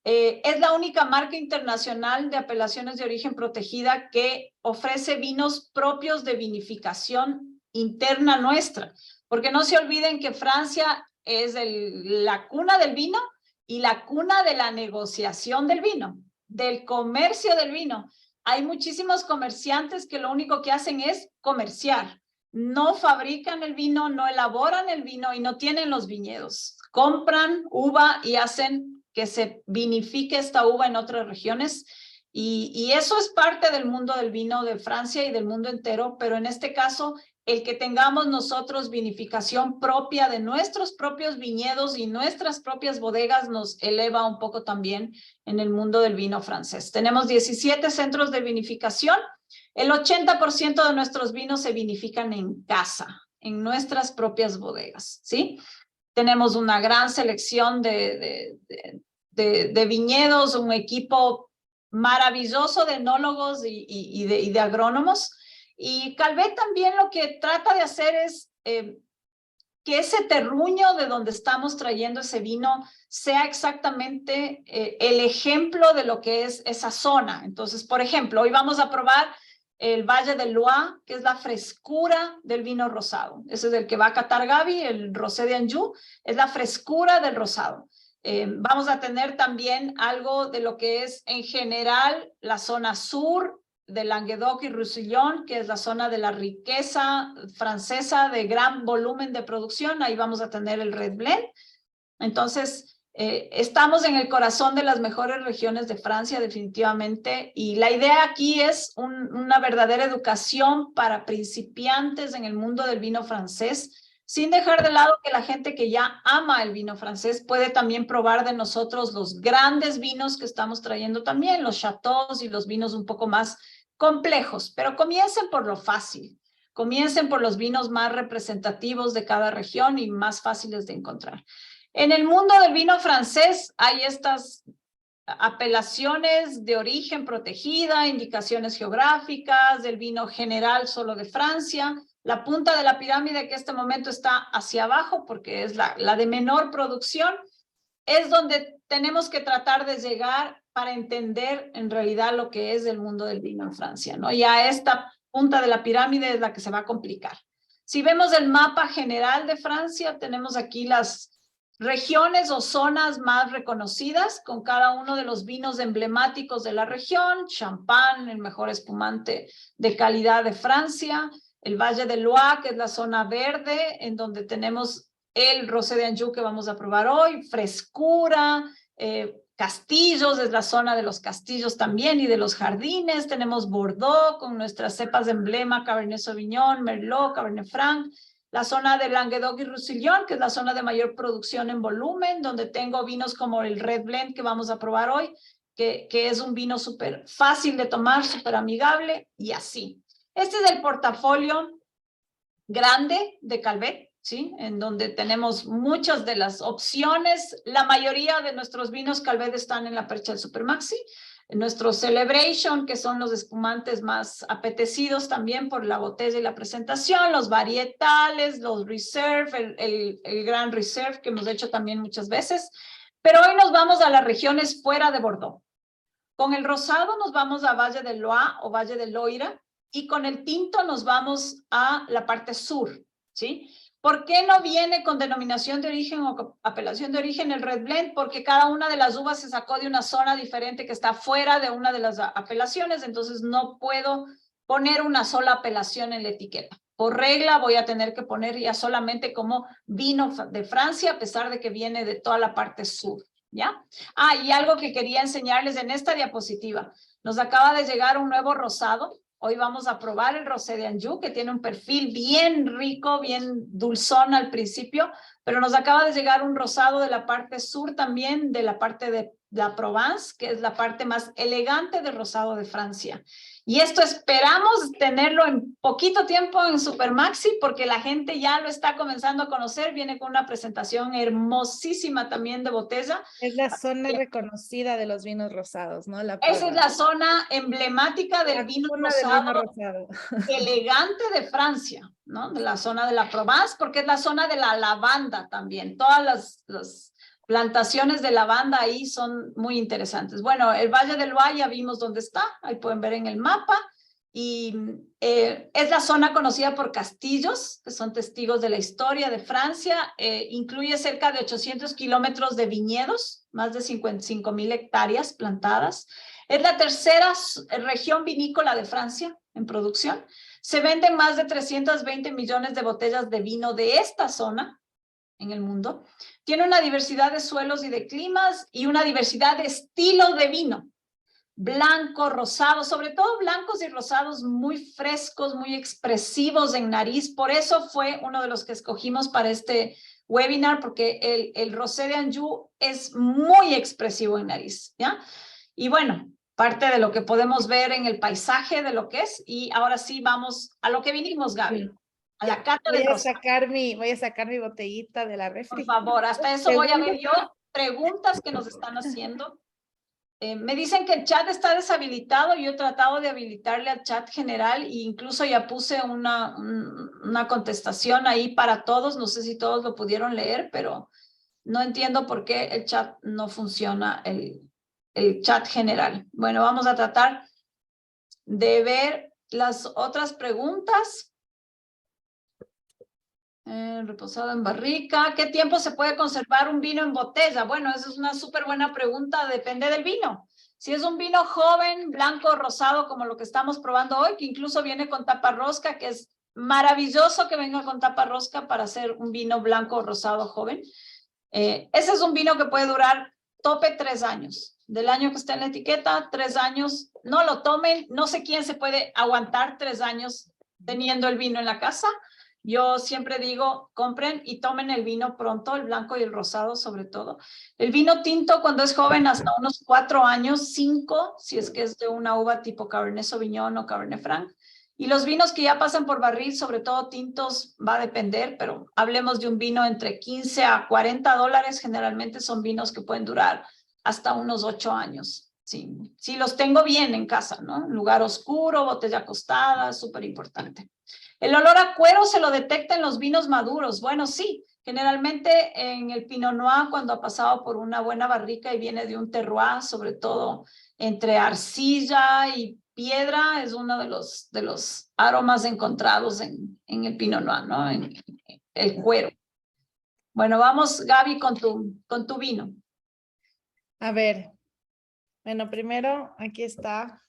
Es la única marca internacional de apelaciones de origen protegida que ofrece vinos propios de vinificación interna nuestra. Porque no se olviden que Francia es la cuna del vino y la cuna de la negociación del vino, del comercio del vino. Hay muchísimos comerciantes que lo único que hacen es comerciar. No fabrican el vino, no elaboran el vino y no tienen los viñedos. Compran uva y hacen que se vinifique esta uva en otras regiones. Y eso es parte del mundo del vino de Francia y del mundo entero, pero en este caso, el que tengamos nosotros vinificación propia de nuestros propios viñedos y nuestras propias bodegas nos eleva un poco también en el mundo del vino francés. Tenemos 17 centros de vinificación. El 80% de nuestros vinos se vinifican en casa, en nuestras propias bodegas, ¿sí? Tenemos una gran selección de viñedos, un equipo maravilloso de enólogos y de agrónomos. Y Calvet también lo que trata de hacer es que ese terruño de donde estamos trayendo ese vino sea exactamente el ejemplo de lo que es esa zona. Entonces, por ejemplo, hoy vamos a probar el Valle del Loire, que es la frescura del vino rosado. Ese es el que va a catar Gaby, el Rosé de Anjou, es la frescura del rosado. Vamos a tener también algo de lo que es en general la zona sur de Languedoc y Roussillon, que es la zona de la riqueza francesa de gran volumen de producción. Ahí vamos a tener el Red Blend. Entonces, estamos en el corazón de las mejores regiones de Francia, definitivamente, y la idea aquí es una verdadera educación para principiantes en el mundo del vino francés, sin dejar de lado que la gente que ya ama el vino francés puede también probar de nosotros los grandes vinos que estamos trayendo también, los chateaux y los vinos un poco más complejos, pero comiencen por lo fácil, comiencen por los vinos más representativos de cada región y más fáciles de encontrar. En el mundo del vino francés hay estas apelaciones de origen protegida, indicaciones geográficas, del vino general solo de Francia. La punta de la pirámide, que en este momento está hacia abajo porque es la de menor producción, es donde tenemos que tratar de llegar para entender en realidad lo que es el mundo del vino en Francia, ¿no? Ya esta punta de la pirámide es la que se va a complicar. Si vemos el mapa general de Francia, tenemos aquí las regiones o zonas más reconocidas con cada uno de los vinos emblemáticos de la región. Champagne, el mejor espumante de calidad de Francia. El Valle del Loire, que es la zona verde, en donde tenemos el Rosé de Anjou que vamos a probar hoy. Frescura, castillos, es la zona de los castillos también y de los jardines. Tenemos Bordeaux con nuestras cepas de emblema, Cabernet Sauvignon, Merlot, Cabernet Franc. La zona de Languedoc y Roussillon, que es la zona de mayor producción en volumen, donde tengo vinos como el Red Blend que vamos a probar hoy, que es un vino súper fácil de tomar, súper amigable y así. Este es el portafolio grande de Calvet, ¿sí? En donde tenemos muchas de las opciones. La mayoría de nuestros vinos Calvet están en la percha del Supermaxi. nuestro Celebration, que son los espumantes más apetecidos también por la botella y la presentación, los varietales, los Reserve, el Gran Reserve que hemos hecho también muchas veces. Pero hoy nos vamos a las regiones fuera de Bordeaux. Con el rosado nos vamos a Valle del Loire o Valle del Loira, y con el tinto nos vamos a la parte sur, ¿sí? ¿Por qué no viene con denominación de origen o apelación de origen el Red Blend? Porque cada una de las uvas se sacó de una zona diferente que está fuera de una de las apelaciones, entonces no puedo poner una sola apelación en la etiqueta. Por regla voy a tener que poner ya solamente como vino de Francia, a pesar de que viene de toda la parte sur, ¿ya? Ah, y algo que quería enseñarles en esta diapositiva. Nos acaba de llegar un nuevo rosado. Hoy vamos a probar el Rosé de Anjou, que tiene un perfil bien rico, bien dulzón al principio, pero nos acaba de llegar un rosado de la parte sur también, de la parte de la Provence, que es la parte más elegante del rosado de Francia. Y esto esperamos tenerlo en poquito tiempo en Supermaxi, porque la gente ya lo está comenzando a conocer. Viene con una presentación hermosísima también de botella. Es la zona reconocida de los vinos rosados, ¿no? La Esa es la Provence. zona emblemática del La vino cuna del vino rosado rosado. elegante de Francia, ¿no? De la zona de la Provence, porque es la zona de la lavanda también. Todas las plantaciones de lavanda ahí son muy interesantes. Bueno, el Valle del Loire ya vimos dónde está, ahí pueden ver en el mapa, y es la zona conocida por castillos, que son testigos de la historia de Francia. Incluye cerca de 800 kilómetros de viñedos, más de 55,000 hectáreas plantadas. Es la tercera región vinícola de Francia en producción. Se venden más de 320 millones de botellas de vino de esta zona en el mundo. Tiene una diversidad de suelos y de climas y una diversidad de estilos de vino. Blanco, rosado, sobre todo blancos y rosados muy frescos, muy expresivos en nariz. Por eso fue uno de los que escogimos para este webinar, porque el Rosé de Anjou es muy expresivo en nariz, ¿ya? Y bueno, parte de lo que podemos ver en el paisaje de lo que es. Y ahora sí vamos a lo que vinimos, Gaby. Sí. A la cata Voy del a rosado. voy a sacar mi botellita de la Por refri. favor, hasta eso voy a ver yo preguntas que nos están haciendo. Me dicen que el chat está deshabilitado. Yo he tratado de habilitarle al chat general e incluso ya puse una contestación ahí para todos. No sé si todos lo pudieron leer, pero no entiendo por qué el chat no funciona, el chat general. Bueno, vamos a tratar de ver las otras preguntas. Reposado en barrica. ¿Qué tiempo se puede conservar un vino en botella? Bueno, esa es una súper buena pregunta, depende del vino. Si es un vino joven, blanco o rosado, como lo que estamos probando hoy, que incluso viene con tapa rosca, que es maravilloso que venga con tapa rosca para hacer un vino blanco o rosado joven. Ese es un vino que puede durar tope 3 años. Del año que está en la etiqueta, 3 años. No lo tomen. No sé quién se puede aguantar 3 años teniendo el vino en la casa. Yo siempre digo, compren y tomen el vino pronto, el blanco y el rosado sobre todo. El vino tinto cuando es joven hasta unos 4 años, 5, si es que es de una uva tipo Cabernet Sauvignon o Cabernet Franc. Y los vinos que ya pasan por barril, sobre todo tintos, va a depender, pero hablemos de un vino entre 15 a 40 dólares. Generalmente son vinos que pueden durar hasta unos 8 años. Sí, sí los tengo bien en casa, ¿no? Lugar oscuro, botella acostada, súper importante. El olor a cuero se lo detecta en los vinos maduros. Bueno, sí, generalmente en el Pinot Noir, cuando ha pasado por una buena barrica y viene de un terroir, sobre todo entre arcilla y piedra, es uno de los aromas encontrados en el Pinot Noir, ¿no? En el cuero. Bueno, vamos, Gaby, con tu vino. A ver, bueno, primero aquí está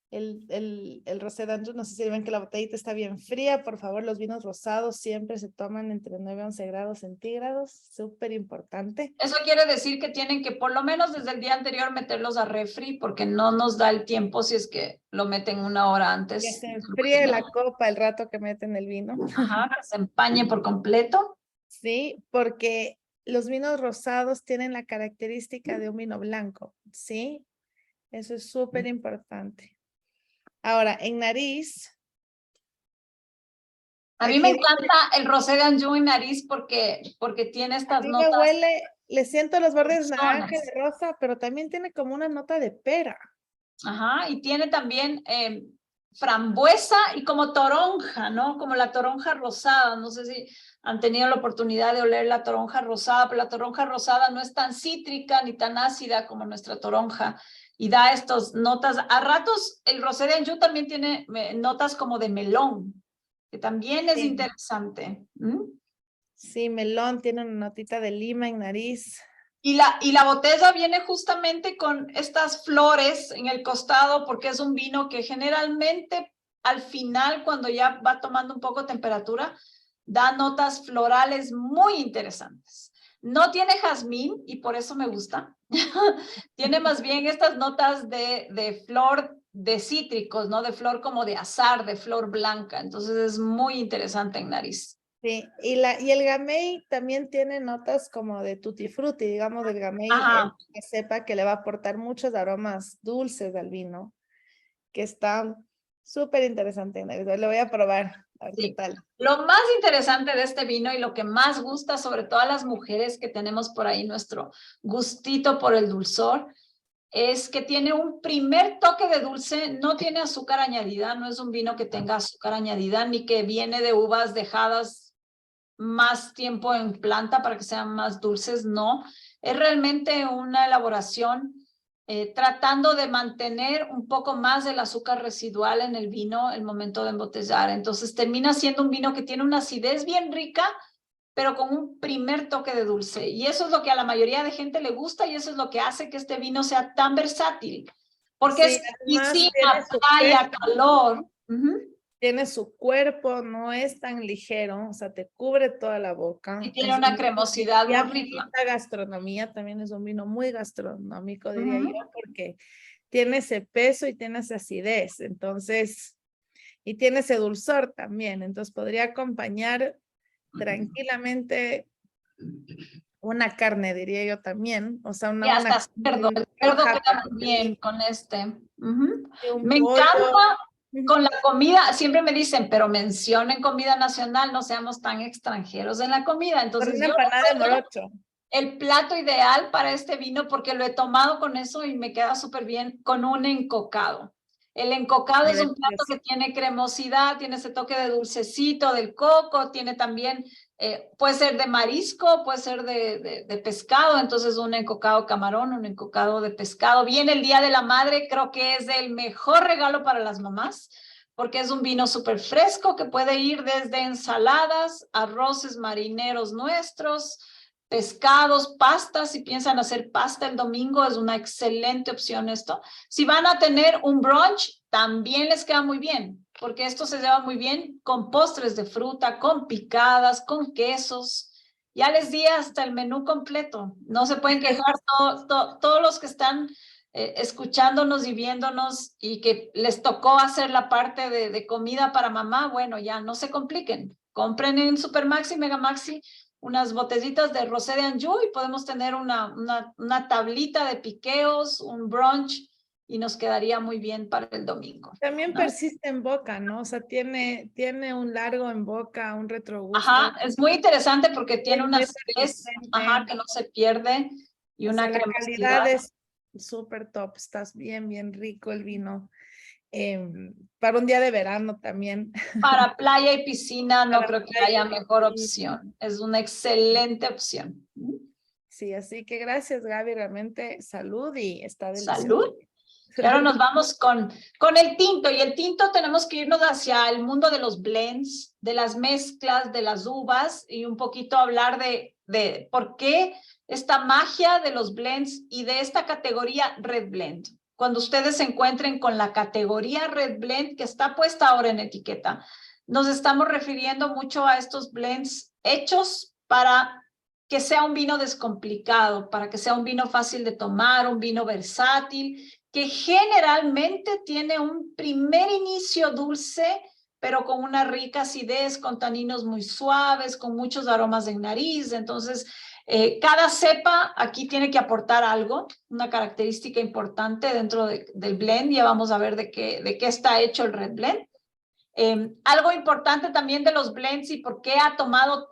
el Rosé de Anjou. No sé si ven que la botellita está bien fría. Por favor, los vinos rosados siempre se toman entre 9 y 11 grados centígrados. Súper importante. Eso quiere decir que tienen que por lo menos desde el día anterior meterlos a refri, porque no nos da el tiempo si es que lo meten 1 hora antes. Que se enfríe la copa el rato que meten el vino. Ajá, que se empañe por completo. Sí, porque los vinos rosados tienen la característica de un vino blanco, ¿sí? Eso es súper importante. Ahora, en nariz. A mí me encanta el Rosé de Anjou en nariz porque tiene estas a mí notas. me huele, le siento los bordes naranja y de rosa, pero también tiene como una nota de pera. Ajá, y tiene también frambuesa y como toronja, ¿no? Como la toronja rosada. No sé si han tenido la oportunidad de oler la toronja rosada, pero la toronja rosada no es tan cítrica ni tan ácida como nuestra toronja y da estas notas. A ratos el rosé de Anjou también tiene notas como de melón, que también es Sí. interesante. ¿Mm? Sí, melón, tiene una notita de lima en nariz. Y la botella viene justamente con estas flores en el costado porque es un vino que generalmente al final, cuando ya va tomando un poco de temperatura, da notas florales muy interesantes. No tiene jazmín y por eso me gusta. Tiene más bien estas notas de flor de cítricos, ¿no? De flor como de azahar, de flor blanca. Entonces es muy interesante en nariz. Sí, y el gamay también tiene notas como de tutti frutti, digamos, el gamay Ajá. que sepa que le va a aportar muchos aromas dulces al vino, que está súper interesante. Lo voy a probar, a ver qué Sí. tal. Lo más interesante de este vino y lo que más gusta, sobre todo a las mujeres que tenemos por ahí nuestro gustito por el dulzor, es que tiene un primer toque de dulce, no tiene azúcar añadida, no es un vino que tenga azúcar añadida, ni que viene de uvas dejadas más tiempo en planta para que sean más dulces, no. Es realmente una elaboración tratando de mantener un poco más del azúcar residual en el vino el momento de embotellar. Entonces termina siendo un vino que tiene una acidez bien rica, pero con un primer toque de dulce. Y eso es lo que a la mayoría de gente le gusta y eso es lo que hace que este vino sea tan versátil. Porque Sí, es además piscina, playa, calor. tiene su cuerpo, no es tan ligero, o sea, te cubre toda la boca. Y tiene Es una un vino que cremosidad sí muy rica. amerita gastronomía, también es un vino muy gastronómico, diría Ujú. yo, porque tiene ese peso y tiene esa acidez, entonces, y tiene ese dulzor también, entonces podría acompañar tranquilamente una carne, diría yo también, o sea, Y una hasta cerdo. El cerdo hoja queda para muy bien pedir con este. Ujú. un Me pollo. encanta con la comida. Siempre me dicen, pero mencionen comida nacional, no seamos tan extranjeros en la comida. Con Entonces una yo empanada de recuerdo morocho. el plato ideal para este vino porque lo he tomado con eso y me queda súper bien con un encocado. El encocado es un plato Delicioso. que tiene cremosidad, tiene ese toque de dulcecito del coco, tiene también, puede ser de marisco, puede ser de pescado, entonces un encocado camarón, un encocado de pescado. Viene el Día de la Madre, creo que es el mejor regalo para las mamás porque es un vino súper fresco que puede ir desde ensaladas, arroces marineros nuestros, pescados, pastas, si piensan hacer pasta el domingo, es una excelente opción esto. Si van a tener un brunch, también les queda muy bien, porque esto se lleva muy bien con postres de fruta, con picadas, con quesos. Ya les di hasta el menú completo. No se pueden quejar todos los que están escuchándonos y viéndonos y que les tocó hacer la parte de comida para mamá. Bueno, ya no se compliquen. Compren en Supermaxi, Megamaxi unas botellitas de rosé de Anjou y podemos tener una tablita de piqueos, un brunch y nos quedaría muy bien para el domingo. También ¿no? persiste en boca, ¿no? O sea, tiene un largo en boca, un retrogusto. Ajá, es muy interesante porque tiene Muy, una muy acidez, ajá, persistente. que no se pierde y O una sea, la calidad cremosidad. es súper top. Estás bien, bien rico el vino. Para un día de verano también. Para playa y piscina no Para creo que playa haya y mejor piscina. opción. Es una excelente opción. Sí, así que gracias, Gaby. Realmente salud y está delicioso. Salud. Y ahora nos vamos con el tinto. Y el tinto tenemos que irnos hacia el mundo de los blends, de las mezclas, de las uvas y un poquito hablar de por qué esta magia de los blends y de esta categoría Red Blend. Cuando ustedes se encuentren con la categoría Red Blend que está puesta ahora en etiqueta, nos estamos refiriendo mucho a estos blends hechos para que sea un vino descomplicado, para que sea un vino fácil de tomar, un vino versátil, que generalmente tiene un primer inicio dulce, pero con una rica acidez, con taninos muy suaves, con muchos aromas en nariz. Entonces, cada cepa aquí tiene que aportar algo, una característica importante dentro del blend. Ya vamos a ver de qué está hecho el Red Blend. Algo importante también de los blends y por qué ha tomado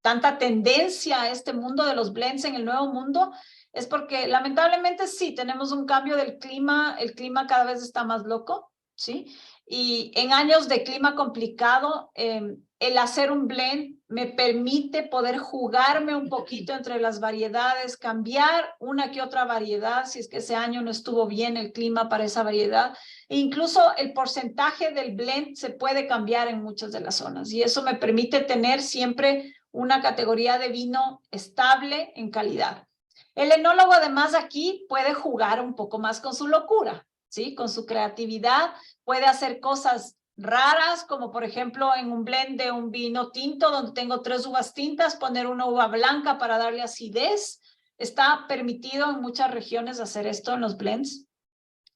tanta tendencia a este mundo de los blends en el nuevo mundo es porque lamentablemente sí, tenemos un cambio del clima, el clima cada vez está más loco, ¿sí? Y en años de clima complicado, el hacer un blend me permite poder jugarme un poquito entre las variedades, cambiar una que otra variedad, si es que ese año no estuvo bien el clima para esa variedad. E incluso el porcentaje del blend se puede cambiar en muchas de las zonas y eso me permite tener siempre una categoría de vino estable en calidad. El enólogo además aquí puede jugar un poco más con su locura, ¿sí? Con su creatividad, puede hacer cosas raras, como por ejemplo en un blend de un vino tinto donde tengo 3 uvas tintas, poner una uva blanca para darle acidez. Está permitido en muchas regiones hacer esto en los blends.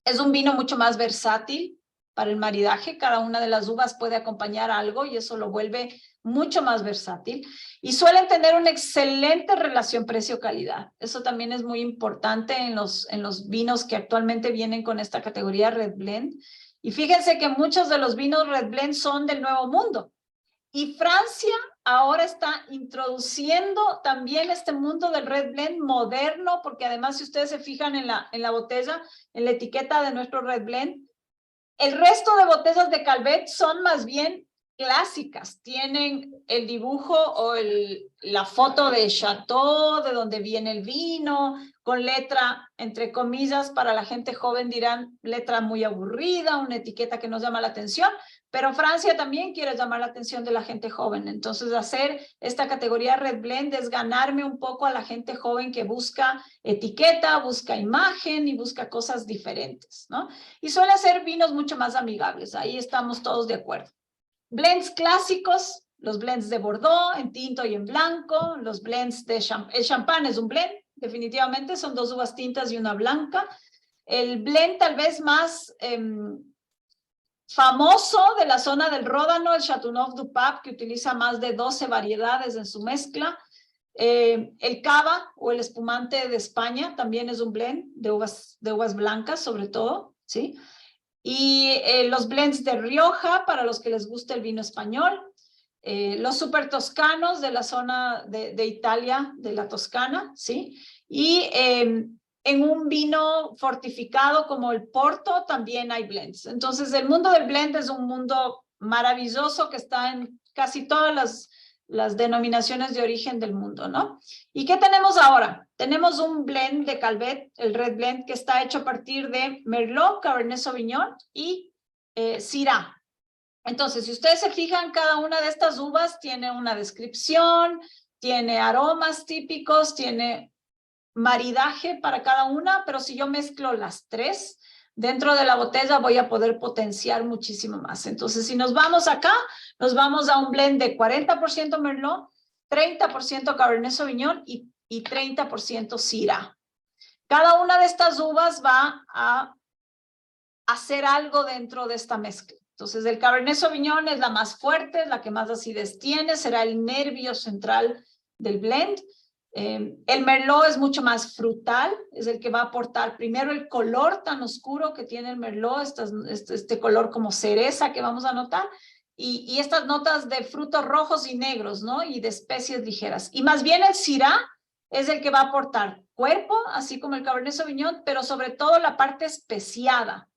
Es un vino mucho más versátil para el maridaje. Cada una de las uvas puede acompañar algo y eso lo vuelve mucho más versátil. Y suelen tener una excelente relación precio-calidad. Eso también es muy importante en los vinos que actualmente vienen con esta categoría Red Blend. Y fíjense que muchos de los vinos Red Blend son del Nuevo Mundo. Y Francia ahora está introduciendo también este mundo del Red Blend moderno, porque además si ustedes se fijan en la botella, en la etiqueta de nuestro Red Blend, el resto de botellas de Calvet son más bien clásicas. Tienen el dibujo o la foto de Chateau, de donde viene el vino, con letra, entre comillas, para la gente joven dirán letra muy aburrida, una etiqueta que nos llama la atención, pero Francia también quiere llamar la atención de la gente joven. Entonces, hacer esta categoría Red Blend es ganarme un poco a la gente joven que busca etiqueta, busca imagen y busca cosas diferentes, ¿no? Y suele ser vinos mucho más amigables. Ahí estamos todos de acuerdo. Blends clásicos, los blends de Bordeaux en tinto y en blanco, los blends de champán. El champán es un blend, definitivamente, son 2 uvas tintas y una blanca. El blend tal vez más famoso de la zona del Ródano, el Châteauneuf-du-Pape, que utiliza más de 12 variedades en su mezcla. El cava o el espumante de España también es un blend de uvas blancas, sobre todo, ¿sí? Y los blends de Rioja, para los que les gusta el vino español. Los super toscanos de la zona de Italia, de la Toscana, ¿sí? Y en un vino fortificado como el Porto también hay blends. Entonces, el mundo del blend es un mundo maravilloso que está en casi todas las denominaciones de origen del mundo, ¿no? ¿Y qué tenemos ahora? Tenemos un blend de Calvet, el Red Blend, que está hecho a partir de Merlot, Cabernet Sauvignon y Syrah. Entonces, si ustedes se fijan, cada una de estas uvas tiene una descripción, tiene aromas típicos, tiene maridaje para cada una, pero si yo mezclo las 3 dentro de la botella voy a poder potenciar muchísimo más. Entonces, si nos vamos acá, nos vamos a un blend de 40% Merlot, 30% Cabernet Sauvignon y 30% Syrah. Cada una de estas uvas va a hacer algo dentro de esta mezcla. Entonces, el Cabernet Sauvignon es la más fuerte, es la que más acidez tiene, será el nervio central del blend. El Merlot es mucho más frutal, es el que va a aportar primero el color tan oscuro que tiene el Merlot, este color como cereza que vamos a notar, y estas notas de frutos rojos y negros, ¿no? Y de especies ligeras. Y más bien el Syrah es el que va a aportar cuerpo, así como el Cabernet Sauvignon, pero sobre todo la parte especiada.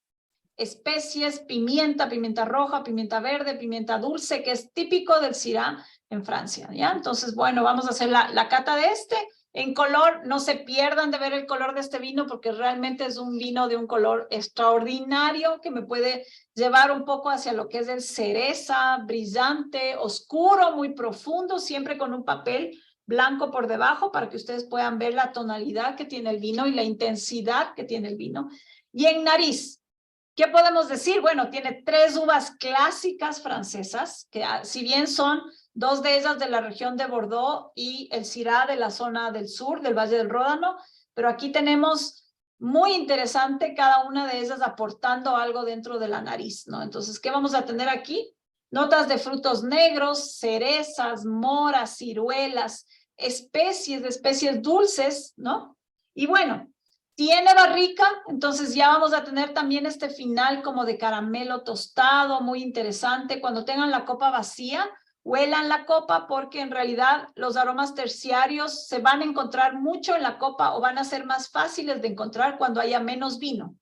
Especies, pimienta roja, pimienta verde, pimienta dulce, que es típico del Syrah en Francia, ¿ya? Entonces, bueno, vamos a hacer la cata de este. En color, no se pierdan de ver el color de este vino porque realmente es un vino de un color extraordinario que me puede llevar un poco hacia lo que es el cereza, brillante, oscuro, muy profundo, siempre con un papel blanco por debajo para que ustedes puedan ver la tonalidad que tiene el vino y la intensidad que tiene el vino. Y en nariz, ¿qué podemos decir? Bueno, tiene 3 uvas clásicas francesas, que si bien son 2 de ellas de la región de Bordeaux y el Syrah de la zona del sur, del Valle del Ródano, pero aquí tenemos muy interesante cada una de ellas aportando algo dentro de la nariz, ¿no? Entonces, ¿qué vamos a tener aquí? Notas de frutos negros, cerezas, moras, ciruelas, especies dulces, ¿no? Y bueno, tiene barrica, entonces ya vamos a tener también este final como de caramelo tostado, muy interesante. Cuando tengan la copa vacía, huelan la copa porque en realidad los aromas terciarios se van a encontrar mucho en la copa o van a ser más fáciles de encontrar cuando haya menos vino.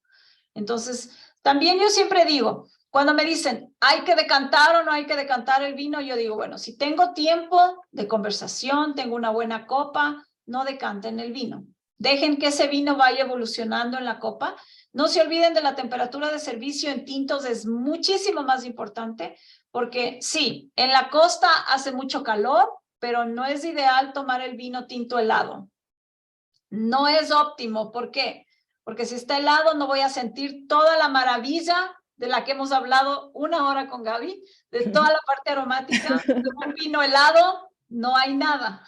Entonces, también yo siempre digo, cuando me dicen, ¿hay que decantar o no hay que decantar el vino? Yo digo, bueno, si tengo tiempo de conversación, tengo una buena copa, no decanten el vino. Dejen que ese vino vaya evolucionando en la copa. No se olviden de la temperatura de servicio en tintos, es muchísimo más importante, porque sí, en la costa hace mucho calor, pero no es ideal tomar el vino tinto helado. No es óptimo. ¿Por qué? Porque si está helado no voy a sentir toda la maravilla de la que hemos hablado 1 hora con Gaby, de toda la parte aromática. Un vino helado no hay nada.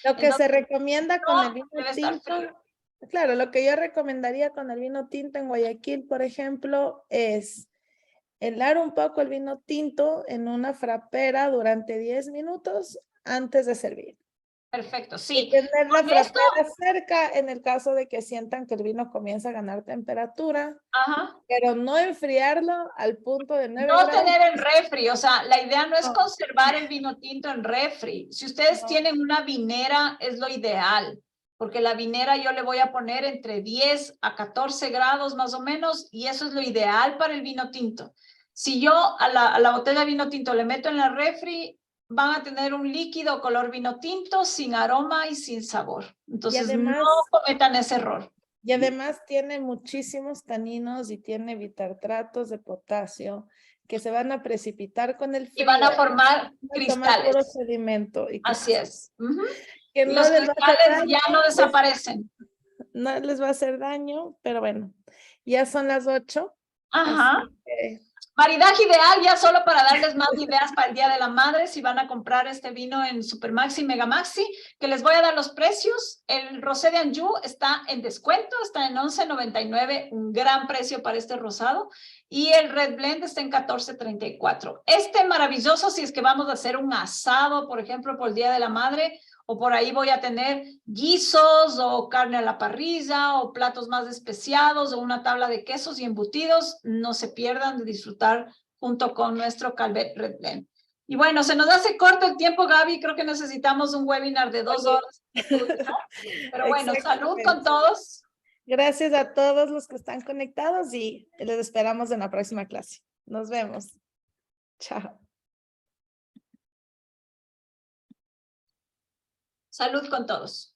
Lo que Entonces, se recomienda con el vino debe estar tinto, frío. claro, lo que yo recomendaría con el vino tinto en Guayaquil, por ejemplo, es helar un poco el vino tinto en una frapera durante 10 minutos antes de servir. Perfecto, Y sí. tener la Con esto, frapera cerca en el caso de que sientan que el vino comienza a ganar temperatura, ajá, pero no enfriarlo al punto de 9 no grados. tener en refri, o sea, la idea no es No. conservar el vino tinto en refri. Si ustedes No. tienen una vinera, es lo ideal, porque la vinera yo le voy a poner entre 10 a 14 grados más o menos, y eso es lo ideal para el vino tinto. Si yo a la botella de vino tinto le meto en la refri, van a tener un líquido color vino tinto, sin aroma y sin sabor. Entonces, no cometan ese error. Y además tiene muchísimos taninos y tiene bitartratos de potasio que se van a precipitar con el Y frío. van a formar Van a tomar puro cristales. sedimento. Y Así es. que Y no los les va a hacer cristales daño, ya no desaparecen. no les va a hacer daño, pero bueno, ya son las 8. Ajá. Así que Maridaje ideal, ya solo para darles más ideas para el Día de la Madre, si van a comprar este vino en Supermaxi, Megamaxi, que les voy a dar los precios. El Rosé de Anjou está en descuento, está en $11.99, un gran precio para este rosado, y el Red Blend está en $14.34. Este maravilloso, si es que vamos a hacer un asado, por ejemplo, por el Día de la Madre, o por ahí voy a tener guisos o carne a la parrilla o platos más especiados o una tabla de quesos y embutidos, no se pierdan de disfrutar junto con nuestro Calvet Red Blend. Y bueno, se nos hace corto el tiempo, Gaby, creo que necesitamos un webinar de 2 horas. Pero bueno, salud con todos. gracias a todos los que están conectados y les esperamos en la próxima clase. Nos vemos. Chao. Salud con todos.